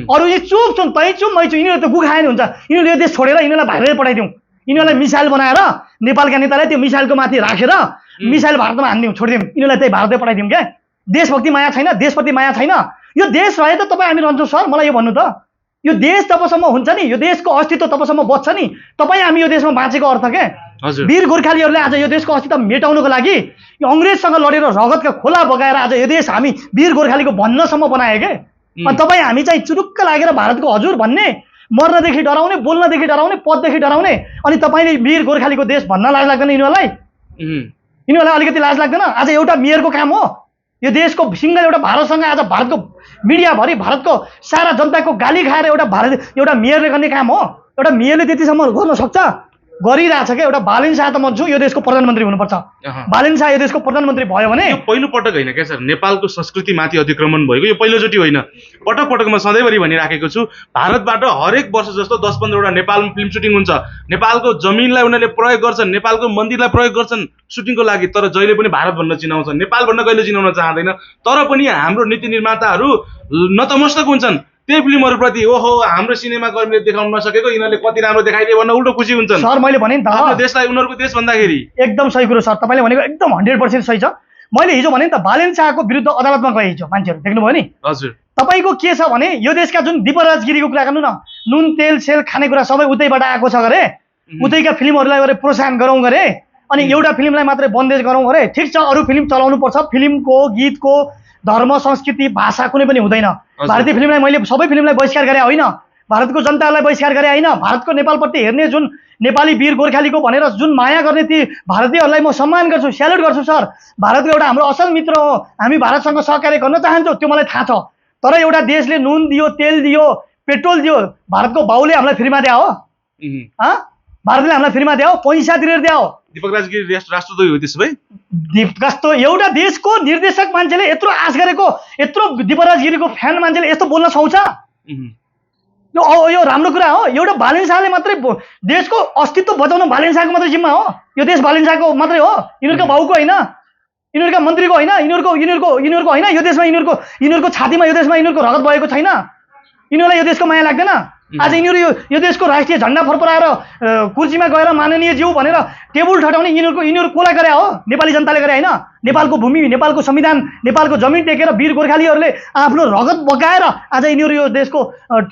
अरू यी चुप छन्, तै चुप मै चुप, यिनीहरू त गुखाएन हुन्छ। यिनीहरूले यो देश छोडेर यिनीहरूलाई बाहिरै पठाइदिउँ, यिनीहरूलाई मिसाइल बनाएर नेपालका नेतालाई त्यो मिसाइलको माथि राखेर मिसाइल भारतमा हानिदिउँ, छोडिदिउँ, यिनीहरूलाई त्यही भारतै पठाइदिउँ क्या। देशभक्ति माया छैन? देशप्रति माया छैन? यो देश रहे त तपाईँ हामी रहन्छौँ सर, मलाई यो भन्नु त। यो देश जबसम्म हुन्छ नि, यो देशको अस्तित्व तबसम्म बच्छ नि, तपाईँ हामी यो देशमा बाँचेको अर्थ के। वीर गोर्खालीहरूले आज यो देशको अस्तित्व मेटाउनको लागि यो अङ्ग्रेजसँग लडेर रगतका खोला बगाएर आज यो देश हामी वीर गोर्खालीको भन्नसम्म बनाए के। अनि तपाईँ हामी चाहिँ चुरुक्क लागेर भारतको हजुर भन्ने, मर्नदेखि डराउने, बोल्नदेखि डराउने, पददेखि डराउने, अनि तपाईँले वीर गोर्खालीको देश भन्न लाज लाग्दैन यिनीहरूलाई? यिनीहरूलाई अलिकति लाज लाग्दैन? आज एउटा मेयरको काम हो यो देशको सिङ्गल एउटा भारतसँग, आज भारतको मिडियाभरि भारतको सारा जनताको गाली खाएर एउटा मेयरले गर्ने काम हो? एउटा मेयरले त्यतिसम्म गर्न सक्छ? गरिरहेछ क्या। एउटा बालिन शाह त म छु यो देशको प्रधानमन्त्री हुनुपर्छ। बालिन शाह यो देशको प्रधानमन्त्री भयो भने यो पहिलो पटक होइन क्या सर, नेपालको संस्कृतिमाथि अतिक्रमण भएको यो पहिलोचोटि होइन, पटक पटक म सधैँभरि भनिराखेको छु। भारतबाट हरेक वर्ष जस्तो 10-15 वटा नेपालमा फिल्म सुटिङ हुन्छ, नेपालको जमिनलाई उनीहरूले प्रयोग गर्छन्, नेपालको मन्दिरलाई प्रयोग गर्छन् सुटिङको लागि, तर जहिले पनि भारत भन्न चिनाउँछन्, नेपाल भन्न कहिले चिनाउन चाहँदैन। तर पनि हाम्रो नीति निर्माताहरू नतमस्तक हुन्छन् त्यही फिल्महरूप्रति। ओहो हाम्रो सिनेमा कर्मीले देखाउन नसकेको यिनीहरूले कति राम्रो देखाइदिए भन्न उल्टो खुसी हुन्छन्। सर मैले भने नि त, आफ्नो देशलाई उनीहरूको देश भन्दाखेरि एकदम सही कुरो सर, तपाईँले भनेको एकदम 100% सही छ। मैले हिजो भने नि त, बालिन शाहको विरुद्ध अदालतमा गए हिजो मान्छेहरू, देख्नुभयो नि? हजुर। तपाईँको के छ भने यो देशका जुन दीपराज गिरीको कुरा गर्नु न, नुन तेल सेल खानेकुरा सबै उतैबाट आएको छ गरे, उतैका फिल्महरूलाई गरे प्रोत्साहन गरौँ गरे, अनि एउटा फिल्मलाई मात्रै बन्देज गरौँ गरे। ठिक छ, अरू फिल्म चलाउनु पर्छ, फिल्मको गीतको धर्म संस्कृति भाषा कुनै पनि हुँदैन। भारतीय फिल्मलाई मैले सबै फिल्मलाई बहिष्कार गरे होइन, भारतको जनतालाई बहिष्कार गरे होइन, भारतको नेपालप्रति हेर्ने जुन नेपाली वीर गोर्खालीको भनेर जुन माया गर्ने ती भारतीयहरूलाई म सम्मान गर्छु, स्याल्युट गर्छु सर। भारतको एउटा हाम्रो असल मित्र हो, हामी भारतसँग सहकार्य गर्न चाहन्छौँ, त्यो मलाई थाहा छ। तर एउटा देशले नुन दियो, तेल दियो, पेट्रोल दियो, भारतको बाउले हामीलाई फ्रीमा दिया हो? भारतले हामीलाई फ्रीमा दिया हो? पैसा तिरेर दिया हो? दीपकराज गिरी राष्ट्रद्रोही हो त्यसो भए? कस्तो एउटा देशको निर्देशक मान्छेले यत्रो आश गरेको, यत्रो दीपराज गिरीको फ्यान मान्छेले यस्तो बोल्न सक्छ? यो राम्रो कुरा हो? एउटा बालिन शाहले मात्रै देशको अस्तित्व बचाउन बालिन शाहको मात्रै जिम्मा हो? यो देश बालिन शाहको मात्रै हो? यिनीहरूको बाउको होइन, यिनीहरूका मन्त्रीको होइन, यिनीहरूको होइन? यो देशमा यिनीहरूको छातीमा, यो देशमा यिनीहरूको रगत बगेको छैन? यिनीहरूलाई यो देशको माया लाग्दैन? आज यिनीहरू यो देशको राष्ट्रिय झन्डा फरफराएर कुर्सीमा गएर माननीय ज्यू भनेर टेबुल ठटाउने यिनीहरू कसलाई गरे हो? नेपाली जनताले गरे होइन? नेपालको भूमि, नेपालको संविधान, नेपालको जमिन टेकेर वीर गोर्खालीहरूले आफ्नो रगत बगाएर आज यिनीहरू यो देशको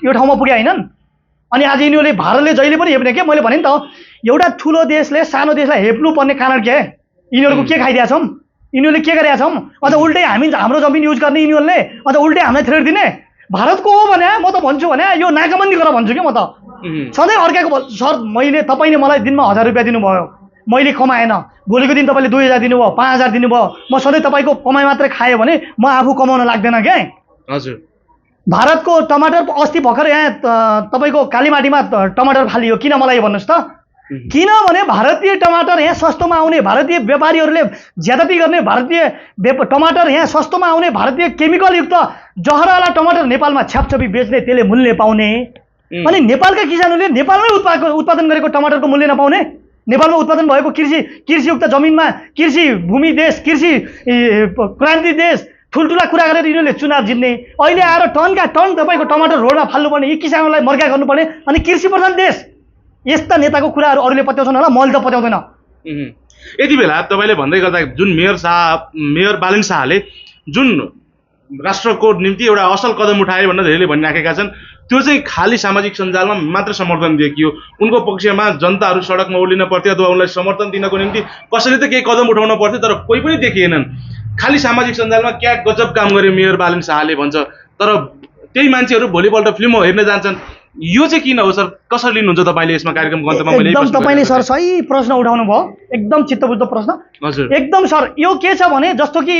यो ठाउँमा पुगे होइनन्? अनि आज यिनीहरूले भारतले जहिले पनि हेप्ने के? मैले भने नि त, एउटा ठुलो देशले सानो देशलाई हेप्नु पर्ने कारण के? यिनीहरूको के खाइदिया छौँ? यिनीहरूले के गरेका छौँ? अझ उल्टै हाम्रो जमिन युज गर्ने यिनीहरूले अझ उल्टै हामीलाई थ्रेट दिने। भारतको हो भने म त भन्छु भने यो नाकाबन्दी गर भन्छु कि म त सधैँ अर्काको। सर तपाईँले मलाई दिनमा 1000 रुपियाँ दिनुभयो, मैले कमाएन, भोलिको दिन तपाईँले 2000 दिनुभयो, 5000 दिनुभयो, म सधैँ तपाईँको कमाइ मात्रै खाएँ भने म आफू कमाउन लाग्दैन क्या। हजुर, भारतको टमाटर अस्ति भर्खर यहाँ तपाईँको कालीमाटीमा टमाटर फालियो, किन मलाई भन्नुहोस् त? किनभने भारतीय टमाटर यहाँ सस्तोमा आउने, भारतीय व्यापारीहरूले ज्यादती गर्ने, भारतीय टमाटर यहाँ सस्तोमा आउने, भारतीय केमिकलयुक्त जहरवाला टमाटर नेपालमा छ्यापछपी बेच्ने, त्यसले मूल्य पाउने। अनि नेपालका किसानहरूले नेपालमै उत्पादन गरेको टमाटरको मूल्य नपाउने, नेपालमा उत्पादन भएको कृषियुक्त जमिनमा, कृषि भूमि देश, कृषि क्रान्ति देश, ठुल्ठुला कुरा गरेर यिनीहरूले चुनाव जित्ने। अहिले आएर टनका टन तपाईँको टमाटर रोडमा फाल्नुपर्ने, यी किसानहरूलाई मर्का गर्नुपर्ने, अनि कृषि प्रधान देश। यस्ता नेताको कुराहरू अरूले पत्याउँछन् होला, मैले त पत्याउँदैन। यति बेला तपाईँले भन्दै गर्दा जुन मेयर बालिङ शाहले जुन राष्ट्रको निम्ति एउटा असल कदम उठाए भनेर धेरैले भनिराखेका छन्, त्यो चाहिँ खाली सामाजिक सञ्जालमा मात्र समर्थन देखियो। उनको पक्षमा जनताहरू सडकमा उर्लिन पर्थ्यो अथवा उनलाई समर्थन दिनको निम्ति कसैले त केही कदम उठाउन पर्थ्यो, तर कोही पनि देखिएनन्। खाली सामाजिक सञ्जालमा क्या गजब काम गर्यो मेयर बालिङ शाहले भन्छ, तर त्यही मान्छेहरू भोलिपल्ट फिल्म हेर्न जान्छन्। यो चाहिँ किन हो सर? कसरी लिनुहुन्छ तपाईँले यसमा कार्यक्रमको अन्तमा? एकदम तपाईँले सर सही प्रश्न उठाउनु भयो, एकदम चित्तबुझ्दो प्रश्न। हजुर, एकदम सर यो के छ भने, जस्तो कि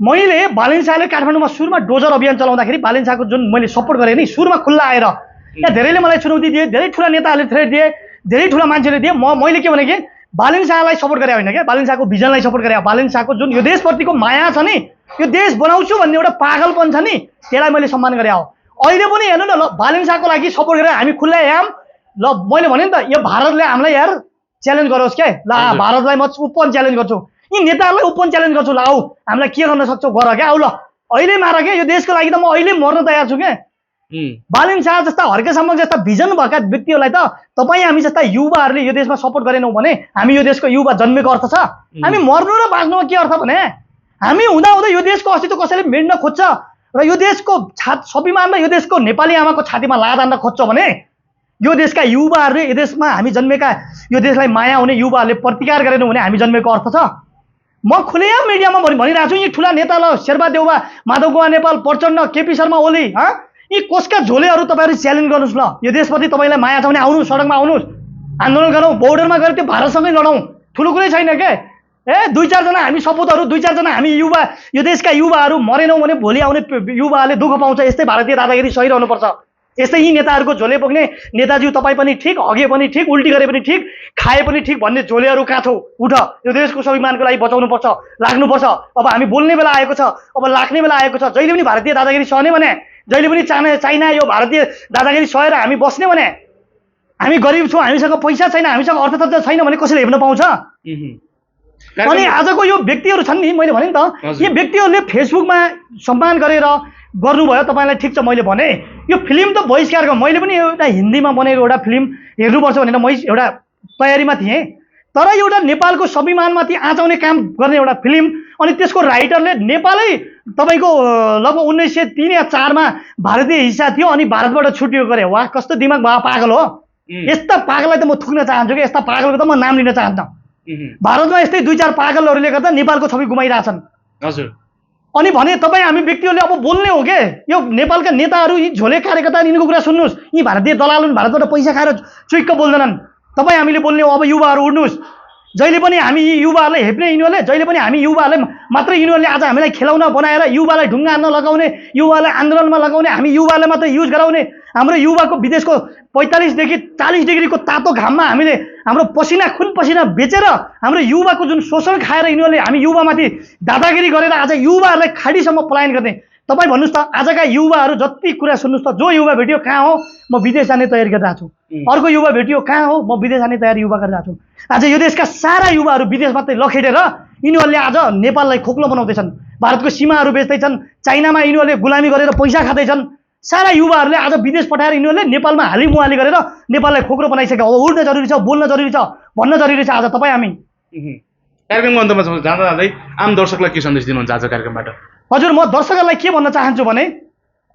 मैले बालिङ शाहले काठमाडौँमा सुरुमा डोजर अभियान चलाउँदाखेरि बालिङ शाहको जुन मैले सपोर्ट गरेँ नि, सुरुमा खुल्ला आएर यहाँ धेरैले मलाई चुनौती दिए, धेरै ठुला नेताहरूले थ्रेट दिए, धेरै ठुला मान्छेले दिए। मैले के भने कि बालिङ शाहलाई सपोर्ट गरे होइन क्या, बालिङ शाहको भिजनलाई सपोर्ट गरे। बालिङ शाहको जुन यो देशप्रतिको माया छ नि, यो देश बनाउँछु भन्ने एउटा पागलपन छ नि, त्यसलाई मैले सम्मान गरे हो। अहिले पनि हेर्नु न, ल बालिङ शाहको लागि सपोर्ट गरेर हामी खुल्ला याम। ल मैले भने नि त, यो भारतले हामीलाई यार च्यालेन्ज गरोस् क्या, ल भारतलाई म ओपन च्यालेन्ज गर्छु, यी नेताहरूलाई ओपन च्यालेन्ज गर्छु, ल आऊ हामीलाई के गर्न सक्छौ गर क्या, आऊ ल अहिले मार क्या, यो देशको लागि त म अहिले मर्न तयार छु क्या। बालिङ शाह जस्ता, हर्के सम्बक जस्ता भिजन भएका व्यक्तिहरूलाई त तपाईँ हामी जस्ता युवाहरूले यो देशमा सपोर्ट गरेनौँ भने हामी यो देशको युवा जन्मेको अर्थ छ? हामी मर्नु र बाँच्नुमा के अर्थ भने? हामी हुँदा यो देशको अस्तित्व कसैले मेट्न खोज्छ र यो देशको स्वाभिमान र यो देशको नेपाली आमाको छातीमा लात हान्न खोज्छ भने यो देशका युवाहरूले, यो देशमा हामी जन्मेका, यो देशलाई माया हुने युवाहरूले प्रतिकार गरेनौँ भने हामी जन्मेको अर्थ छ? म खुलेआम मिडियामा भनिरहेको छु, यी ठुला नेता, ल शेरबहादुर देउवा, माधव गुहा नेपाल, प्रचण्ड, केपी शर्मा ओली, यी कसका झोलेहरू तपाईँहरू च्यालेन्ज गर्नुहोस्। ल यो देशप्रति तपाईँलाई माया छ भने आउनुहोस्, सडकमा आउनुहोस्, आन्दोलन गरौँ, बोर्डरमा गएर त्यो भारतसँगै लडौँ, ठुलो कुरै छैन के। 2-4 जना हामी सपुतहरू, 2-4 जना हामी युवा, यो देशका युवाहरू मरेनौँ भने भोलि आउने युवाहरूले दुःख पाउँछ। यस्तै भारतीय दादागिरी सहिरहनुपर्छ। यस्तै यी नेताहरूको झोले बोक्ने, नेताजी तपाईँ पनि ठिक, हगे पनि ठिक, उल्टी गरे पनि ठिक, खाए पनि ठिक भन्ने झोलेहरू कहाँ छौ? उठ, यो देशको स्वाभिमानको लागि बचाउनुपर्छ, लाग्नुपर्छ। अब हामी बोल्ने बेला आएको छ, अब लाग्ने बेला आएको छ। जहिले पनि भारतीय दादागिरी सहने भने, जहिले पनि चाइना यो भारतीय दादागिरी सहेर हामी बस्ने भने, हामी गरिब छौँ, हामीसँग पैसा छैन, हामीसँग अर्थतन्त्र छैन भने कसैले हेर्न पाउँछ? अनि आजको यो व्यक्तिहरू छन् नि, मैले भने नि त, यी व्यक्तिहरूले फेसबुकमा सम्मान गरेर गर्नुभयो, तपाईँलाई ठिक छ। मैले भने यो फिल्म त बहिष्कार गर्नु, मैले पनि एउटा हिन्दीमा बनेको एउटा फिल्म हेर्नुपर्छ भनेर म एउटा तयारीमा थिएँ, तर एउटा नेपालको स्वाभिमानमाथि आँचाउने काम गर्ने एउटा फिल्म, अनि त्यसको राइटरले नेपालै तपाईँको लगभग 1903 या 4 मा भारतीय हिस्सा थियो, अनि भारतबाट छुट्टियो गरे। वाह, कस्तो दिमाग पागल हो! यस्ता पागललाई त म थुक्न चाहन्छु कि, यस्ता पागलको त म नाम लिन चाहन्न। भारतमा यस्तै 2-4 पागलहरूले गर्दा नेपालको छवि गुमाइरहेछन्। हजुर, अनि भने तपाईँ हामी व्यक्तिहरूले अब बोल्ने हो के? यो नेपालका नेताहरू, यी झोले कार्यकर्ता, यिनको कुरा सुन्नुहोस्। यी भारतीय दलाल हुन्, भारतबाट पैसा खाएर चुइक्क बोल्दैनन्। तपाईँ हामीले बोल्ने हो। अब युवाहरू उड्नुहोस्, जहिले पनि हामी यी युवाहरूलाई हेप्ने यिनीहरूले, जहिले पनि हामी युवाहरूलाई मात्रै यिनीहरूले आज हामीलाई खेलाउन बनाएर युवालाई ढुङ्गा हान्न लगाउने, युवालाई आन्दोलनमा लगाउने, हामी युवालाई मात्रै युज गराउने। हाम्रो युवाको विदेशको 45 देखि 40 डिग्रीको तातो घाममा हामीले हाम्रो पसिना, खुन पसिना बेचेर हाम्रो युवाको जुन शोषण खाएर यिनीहरूले हामी युवामाथि दादागिरी गरेर आज युवाहरूलाई खाडीसम्म पलायन गर्ने। तपाईँ भन्नुहोस् त, आजका युवाहरू जति कुरा सुन्नुहोस् त, जो युवा भेटियो कहाँ हो, म विदेश जाने तयारी गरिरहेको छु। अर्को युवा भेटियो कहाँ हो, म विदेश जाने तयारी युवा गरिरहेको छु। आज यो देशका सारा युवाहरू विदेश मात्रै लखेटेर यिनीहरूले आज नेपाललाई खोक्लो बनाउँदैछन्, भारतको सीमाहरू बेच्दैछन्, चाइनामा यिनीहरूले गुलामी गरेर पैसा खाँदैछन्, सारा युवाहरूले आज विदेश पठाएर यिनीहरूले नेपालमा हालिमुहाली गरेर नेपाललाई खोक्रो बनाइसक्यो। अब उड्न जरुरी छ, बोल्न जरुरी छ, भन्न जरुरी छ आज तपाईँ हामी। कार्यक्रमको अन्तमा जाँदा जाँदै आम दर्शकलाई के सन्देश दिनुहुन्छ आज कार्यक्रमबाट? हजुर, म दर्शकहरूलाई के भन्न चाहन्छु भने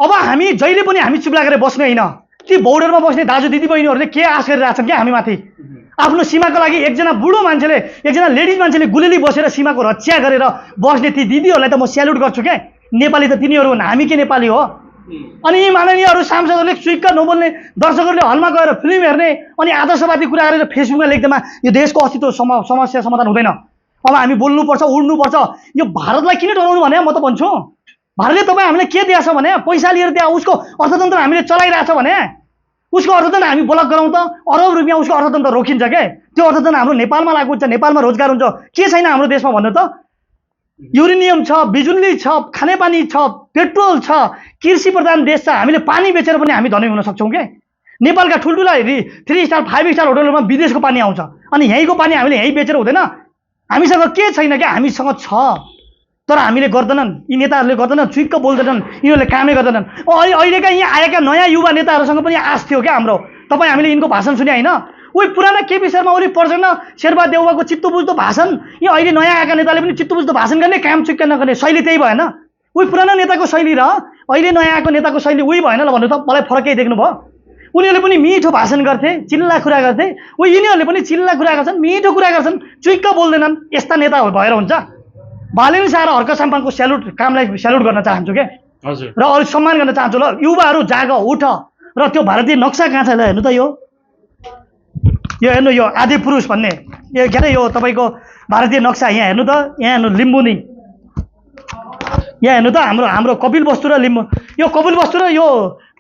अब हामी जहिले पनि हामी चुप लागेर बस्ने होइन। ती बोर्डरमा बस्ने दाजु दिदी बहिनीहरूले के आश गरिरहेछन् क्या हामी माथि? आफ्नो सीमाको लागि एकजना बुढो मान्छेले, एकजना लेडिज मान्छेले गुलेली बसेर सीमाको रक्षा गरेर बस्ने ती दिदीहरूलाई त म स्यालुट गर्छु क्या। नेपाली त तिनीहरू हुन्, हामी के नेपाली हो? अनि यी माननीयहरू सांसदहरूले चुइक्क नबोल्ने, दर्शकहरूले हलमा गएर फिल्म हेर्ने, अनि आदर्शवादी कुरा गरेर फेसबुकमा लेख्दैमा यो देशको अस्तित्व समस्या समाधान हुँदैन। अब हामी बोल्नुपर्छ, उड्नुपर्छ। यो भारतलाई किन डराउनु भने म त भन्छु, भारतले तपाईँ हामीलाई के दिएछ भने पैसा लिएर त्यहाँ उसको अर्थतन्त्र हामीले चलाइरहेछ भने उसको अर्थतन्त्र हामी ब्लक गराउँ त अरब रुपियाँ उसको अर्थतन्त्र रोकिन्छ के? त्यो अर्थतन्त्र हाम्रो नेपालमा लागु हुन्छ, नेपालमा रोजगार हुन्छ। के छैन हाम्रो देशमा भन्नु त? युरेनियम छ, बिजुली छ, खानेपानी छ, पेट्रोल छ, कृषि प्रधान देश छ। हामीले पानी बेचेर पनि हामी धनी हुन सक्छौँ के? नेपालका ठुल्ठुला 3 स्टार 5 स्टार होटलहरूमा विदेशको पानी आउँछ, अनि यहीँको पानी हामीले यहीँ बेचेर हुँदैन? हामीसँग के छैन क्या? हामीसँग छ, तर हामीले गर्दैनन्। यी नेताहरूले गर्दैनन्, चुइक्क बोल्दैनन्, यिनीहरूले कामै गर्दैनन्। अहिलेका यहाँ आएका नयाँ युवा नेताहरूसँग पनि आश थियो क्या हाम्रो। तपाईँ हामीले यिनको भाषण सुने होइन? उही पुराना केपी शर्मा ओली पर्छन्, शेरबहादुर देउवाको चित्त बुझ्दो भाषण, यो अहिले नयाँ आएका नेताले पनि चित्त बुझ्दो भाषण गर्ने, काम चुइक्क नगर्ने शैली त्यही भएन? उही पुराना नेताको शैली र अहिले नयाँ आएको नेताको शैली उही भएन ल भन्नु त? मलाई फरकै देख्नुभयो? उनीहरूले पनि मिठो भाषण गर्थे, चिल्ला कुरा गर्थे, उही यिनीहरूले पनि चिल्ला कुरा गर्छन्, मिठो कुरा गर्छन्, चुइक्क बोल्दैनन्। यस्ता नेता भएर हुन्छ? बालेन शाह र हर्क साम्पाङको कामलाई स्यालुट गर्न चाहन्छु क्या। हजुर, र अलिक सम्मान गर्न चाहन्छु। ल युवाहरू जाग, उठ, र त्यो भारतीय नक्सा कहाँ छ? ल हेर्नु त, यो हेर्नु, यो आदि पुरुष भन्ने यो के अरे यो तपाईँको भारतीय नक्सा यहाँ हेर्नु त। यहाँ हेर्नु लिम्बुनी, यहाँ हेर्नु त हाम्रो कपिल वस्तु र लिम्बू, यो कपिल वस्तु र यो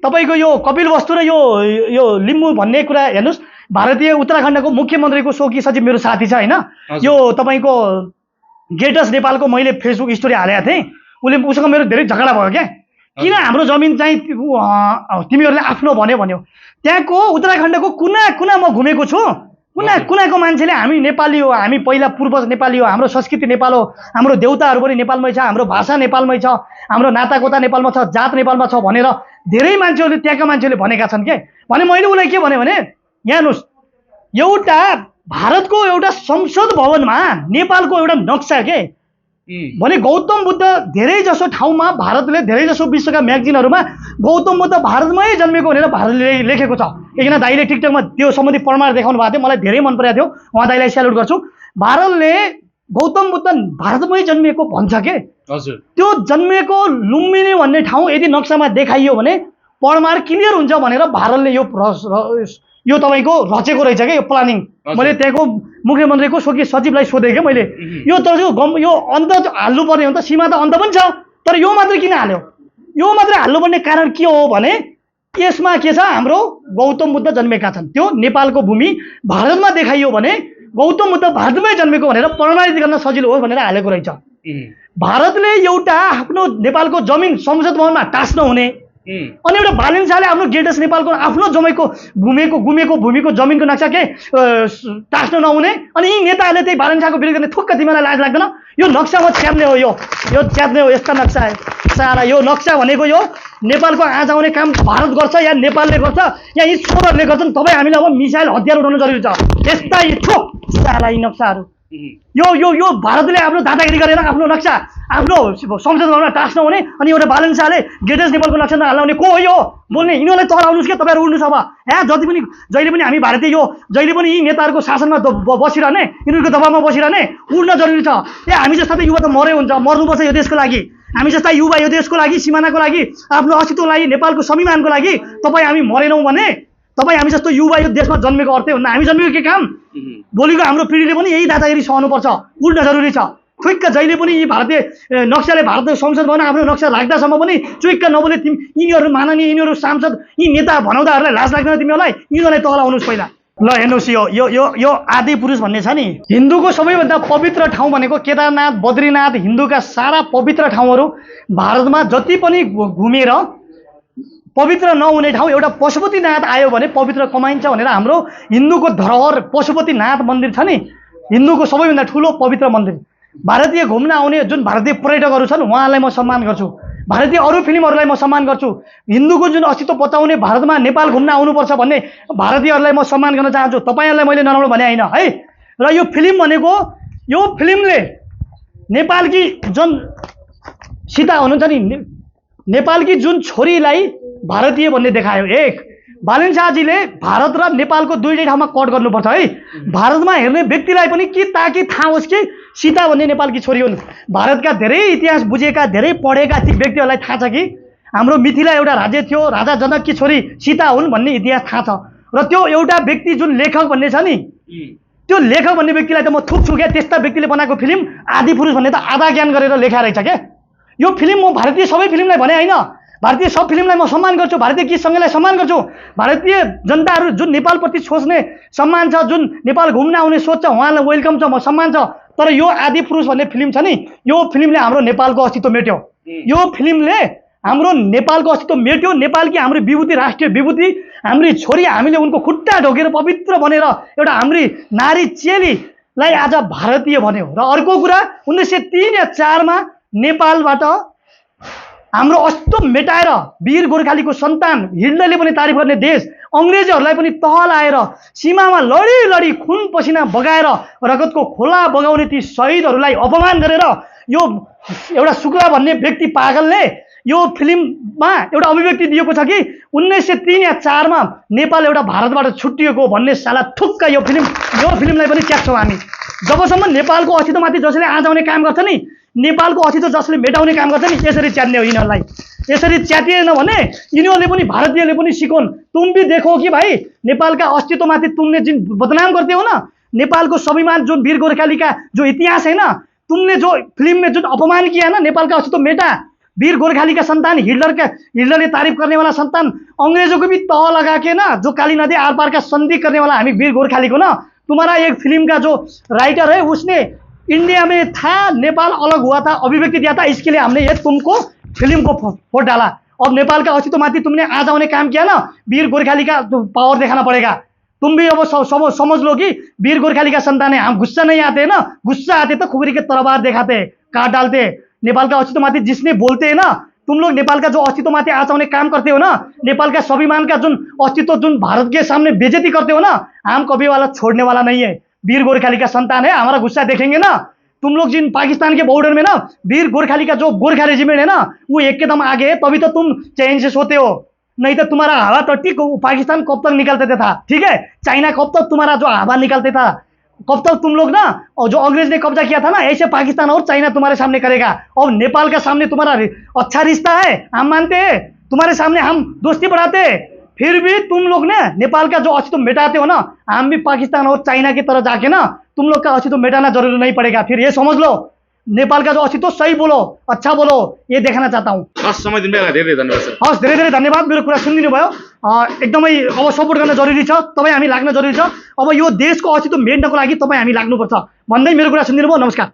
तपाईँको यो कपिल वस्तु र यो लिम्बू भन्ने कुरा हेर्नुहोस्। भारतीय उत्तराखण्डको मुख्यमन्त्रीको सोकी सचिव मेरो साथी छ होइन? यो तपाईँको गेटस नेपालको मैले फेसबुक स्टोरी हालेको थिएँ, उसँग मेरो धेरै झगडा भयो क्या। किन हाम्रो जमिन चाहिँ तिमीहरूले आफ्नो भन्यो? त्यहाँको उत्तराखण्डको कुना कुना म घुमेको छु। कुना कुनाको मान्छेले हामी नेपाली हो, हामी पहिला पूर्वज नेपाली हो, हाम्रो संस्कृति नेपाल हो, हाम्रो देउताहरू पनि नेपालमै छ, हाम्रो भाषा नेपालमै छ, हाम्रो नातागोता नेपालमा छ, जात नेपालमा छ भनेर धेरै मान्छेहरूले, त्यहाँका मान्छेहरूले भनेका छन् के? भने मैले उसलाई के भने यहाँ हेर्नुहोस्, एउटा भारतको एउटा संसद भवनमा नेपालको एउटा नक्सा के भने गौतम बुद्ध धेरै जसो ठाउँमा भारतले धेरै जसो विश्वका म्यागजिनहरूमा गौतम बुद्ध भारतमै जन्मेको भनेर भारतले लेखेको छ। एकजना दाइले टिकटकमा त्यो सम्बन्धी प्रमाण देखाउनु भएको थियो, मलाई धेरै मन परेको थियो, उहाँ दाइलाई स्यालुट गर्छु। भारतले गौतम बुद्ध भारतमै जन्मिएको भन्छ के? हजुर, त्यो जन्मेको लुम्बिनी भन्ने ठाउँ यदि नक्सामा देखाइयो भने प्रमाण क्लियर हुन्छ भनेर भारतले यो तपाईँको रचेको रहेछ क्या, यो प्लानिङ। मैले त्यहाँको मुख्यमन्त्रीको सोकी सचिवलाई सोधेँ क्या मैले, यो त यो अन्त हाल्नुपर्ने हो नि त, सीमा त अन्त पनि छ, तर यो मात्रै किन हाल्यो? यो मात्रै हाल्नुपर्ने कारण के हो भने यसमा के छ? हाम्रो गौतम बुद्ध जन्मेका छन्, त्यो नेपालको भूमि भारतमा देखाइयो भने गौतम बुद्ध भारतमै जन्मेको भनेर प्रमाणित गर्न सजिलो हो भनेर हालेको रहेछ। भारतले एउटा आफ्नो नेपालको जमिन संसद भवनमा टास्न हुने, अनि एउटा बालेन शाहले आफ्नो गेटस नेपालको आफ्नो जमेको गुमेको भूमिको जमिनको नक्सा के टास्न नहुने, अनि यी नेताहरूले त्यही बालेन शाहको विरोध गर्ने। थुक्क तिमीलाई लाज लाग्दैन? यो नक्सामा च्याप्ने हो, यो च्याप्ने हो। यस्ता नक्सा सारा यो नक्सा भनेको यो नेपालको आँच आउने काम भारत गर्छ या नेपालले गर्छ या यी सोरहरूले गर्छन्। तपाईँ हामीलाई अब मिसाइल हतियार उठाउनु जरुरी छ। यस्ता सारा यी नक्साहरू यो भारतले आफ्नो दादागिरी गरेर आफ्नो नक्सा आफ्नो संसद भवनमा टास्न हुने, अनि एउटा बालेन शाहले गेटेस नेपालको नक्सा नहाल्ने को हो यो बोल्ने? यिनीहरूलाई तलाउनुहोस् क्या तपाईँहरू, उड्नुहोस्। अब जति पनि जहिले पनि हामी भारतीय जहिले पनि यी नेताहरूको शासनमा बसिरहने, यिनीहरूको दबावमा बसिरहने, उड्न जरुरी छ। हामी जस्ता त युवा त मरै हुन्छ, मर्नुपर्छ यो देशको लागि। हामी जस्ता युवा यो देशको लागि, सिमानाको लागि, आफ्नो अस्तित्वको लागि, नेपालको स्वाभिमानको लागि तपाईँ हामी मरेनौँ भने तपाईँ हामी जस्तो युवा यो देशमा जन्मेको अर्थै हुन्न। हामी जन्मेको के काम? भोलिको हाम्रो पिँढीले पनि यही दादागिरी सहनुपर्छ, उड्न जरुरी छ। चुइक्क जहिले पनि यी भारतीय नक्साले भारतीय संसद भवन आफ्नो नक्सा राख्दासम्म पनि चुइक्क नबोले यिनीहरू माननीय, यिनीहरू सांसद, यी नेता भनाउँदाहरूलाई लाज लाग्दैन तिमीहरूलाई? यिनीहरूलाई तलाउनुहोस् पहिला। ल हेर्नुहोस्, यो आदि पुरुष भन्ने छ नि, हिन्दूको सबैभन्दा पवित्र ठाउँ भनेको केदारनाथ, बद्रीनाथ, हिन्दूका सारा पवित्र ठाउँहरू भारतमा जति पनि घुमेर पवित्र नहुने ठाउँ एउटा पशुपतिनाथ आयो भने पवित्र कमाइन्छ भनेर हाम्रो हिन्दूको धरोहर पशुपतिनाथ मन्दिर छ नि, हिन्दूको सबैभन्दा ठुलो पवित्र मन्दिर। भारतीय घुम्न आउने जुन भारतीय पर्यटकहरू छन् उहाँलाई म सम्मान गर्छु। भारतीय अरू फिल्महरूलाई म सम्मान गर्छु। हिन्दूको जुन अस्तित्व बचाउने भारतमा नेपाल घुम्न आउनुपर्छ भन्ने भारतीयहरूलाई म सम्मान गर्न चाहन्छु। तपाईँहरूलाई मैले नराम्रो भने होइन है। र यो फिल्म भनेको यो फिल्मले नेपालकी जुन सीता हुनुहुन्छ नि, नेपालकी जुन छोरीलाई भारतीय भन्ने देखायो। एक, बालन शाहजीले भारत र नेपालको दुईटै ठाउँमा कट गर्नुपर्छ है। भारतमा हेर्ने व्यक्तिलाई पनि कि ताकि थाहा होस् कि सीता भन्ने नेपालकी छोरी हुन्। भारतका धेरै इतिहास बुझेका, धेरै पढेका ती व्यक्तिहरूलाई थाहा छ कि हाम्रो मिथिला एउटा राज्य थियो, राजा जनककी छोरी सीता हुन् भन्ने इतिहास थाहा छ। र त्यो एउटा व्यक्ति जुन लेखक भन्ने छ नि, त्यो लेखक भन्ने व्यक्तिलाई त म थुक्छु क्या। त्यस्ता व्यक्तिले बनाएको फिल्म आदिपुरुष भन्ने त आधा ज्ञान गरेर लेखा रहेछ क्या। यो फिल्म म भारतीय सबै फिल्मलाई भने होइन, भारतीय सब फिल्मलाई म सम्मान गर्छु, भारतीय गीत सङ्गीतलाई सम्मान गर्छु। भारतीय जनताहरू जुन नेपालप्रति सोच्ने सम्मान छ, जुन नेपाल घुम्न आउने सोच छ, उहाँलाई वेलकम छ, म सम्मान छ। तर यो आदिपुरुष भन्ने फिल्म छ नि, यो फिल्मले हाम्रो नेपालको अस्तित्व मेट्यो। यो फिल्मले हाम्रो नेपालको अस्तित्व मेट्यो। नेपालकी हाम्रो विभूति, राष्ट्रिय विभूति, हाम्री छोरी, हामीले उनको खुट्टा ढोकेर पवित्र बनेर एउटा हाम्री नारी चेलीलाई आज भारतीय भन्यो। र अर्को कुरा 1903 या 4 मा नेपालबाट हाम्रो अस्तित्व मेटाएर वीर गोर्खालीको सन्तान हिटलरले पनि तारिफ गर्ने देश अङ्ग्रेजहरूलाई पनि तह लाएर सीमामा लडी लडी खुन पसिना बगाएर रगतको खोला बगाउने ती शहीदहरूलाई अपमान गरेर यो एउटा शुक्ला भन्ने व्यक्ति पागलले यो फिल्ममा एउटा अभिव्यक्ति दिएको छ कि 1903 या 4 मा नेपाल एउटा भारतबाट छुट्टिएको भन्ने साला थुक्क यो फिल्मलाई पनि च्याक्छौँ हामी। जबसम्म नेपालको अस्तित्वमाथि जसले आज आउने काम गर्छ नि, नेपालको अस्तित्व जसले मेटाउने काम गर्छ नि, यसरी च्यात्ने हो यिनीहरूलाई। यसरी च्यातिएन भने यिनीहरूले पनि, भारतीयले पनि सिकोन्। तुम भी देखो कि भाई नेपालका अस्तित्वमाथि तुमने जिन बदनाम करते हो ना, नेपालको स्वाभिमान जो वीर गोर्खाली का जो इतिहास है ना, तुमने जो फिल्म में जो अपमान किया ना, नेपाल का अस्तित्व मेटा। वीर गोर्खाली का संतान, हिटलरले तारीफ करने वाला संतान, अंग्रेजों को भी तह लगा के ना, जो काली नदी आर पार का संधि करने वाला हमें वीर गोर्खाली को ना, तुम्हारा एक फिल्म का जो राइटर है उसने इंडिया में था, नेपाल अलग हुआ था, अभिव्यक्ति दिया था, इसके लिए हमने ये तुमको फिल्म को फोड़ डाला। अब नेपाल का अस्तित्व माथि तुमने आज आने काम किया ना, वीर गोर्खाली का पावर दिखाना पड़ेगा। तुम भी अब समझ लो कि वीर गोर्खाली का संतान है। हम गुस्सा नहीं आते ना, गुस्सा आते तो खुगरी के तलवार दिखाते, काट डालते। नेपाल का अस्तित्व माथि जिसने बोलते हैं ना, तुम लोग नेपाल का जो अस्तित्व माथि आज आने काम करते हो ना, नेपाल का स्वाभिमान का जो अस्तित्व जो भारत के सामने बेइज्जती करते हो ना, हम कभी वाला छोड़ने वाला नहीं है। वीर गोर्खाली का संतान है, हमारा गुस्सा देखेंगे ना, तुम लोग जिन पाकिस्तान के बॉर्डर में ना वीर गोरखाली का जो गोरखा रेजिमेंट है ना, वो एक कदम आगे है, तभी तो तुम चैन से सोते हो। नहीं तो तुम्हारा हवा टट्टी पाकिस्तान कब तक निकलते था, ठीक है, चाइना कब तक तुम्हारा जो हवा निकलते था, कब तक तुम लोग ना, और जो अंग्रेज ने कब्जा किया था ना, ऐसे पाकिस्तान और चाइना तुम्हारे सामने करेगा। और नेपाल का सामने तुम्हारा अच्छा रिश्ता है, हम मानते हैं, तुम्हारे सामने हम दोस्ती बढ़ाते हैं, फिर भी तुम लोग ने नेपाल का जो अस्तित्व मेटाते हो ना, हम भी पाकिस्तान और चाइना की तरह जाके ना तुम लोग का अस्तित्व मेटाना जरूरी नहीं पड़ेगा। फिर ये समझ लो, नेपाल का जो अस्तित्व सही बोलो, अच्छा बोलो, ये देखना चाहता हूँ। समय दिनुभयो, धेरै धन्यवाद सर। हस्, धेरै धेरै धन्यवाद, मेरो कुरा सुनिदिनु भयो। एकदमै अब सपोर्ट गर्न जरुरी छ, तपाईँ हामी लाग्न जरुरी छ। अब यो देशको अस्तित्व मेट्नको लागि तपाईँ हामी लाग्नुपर्छ भन्दै मेरो कुरा सुनिदिनु भयो। नमस्कार।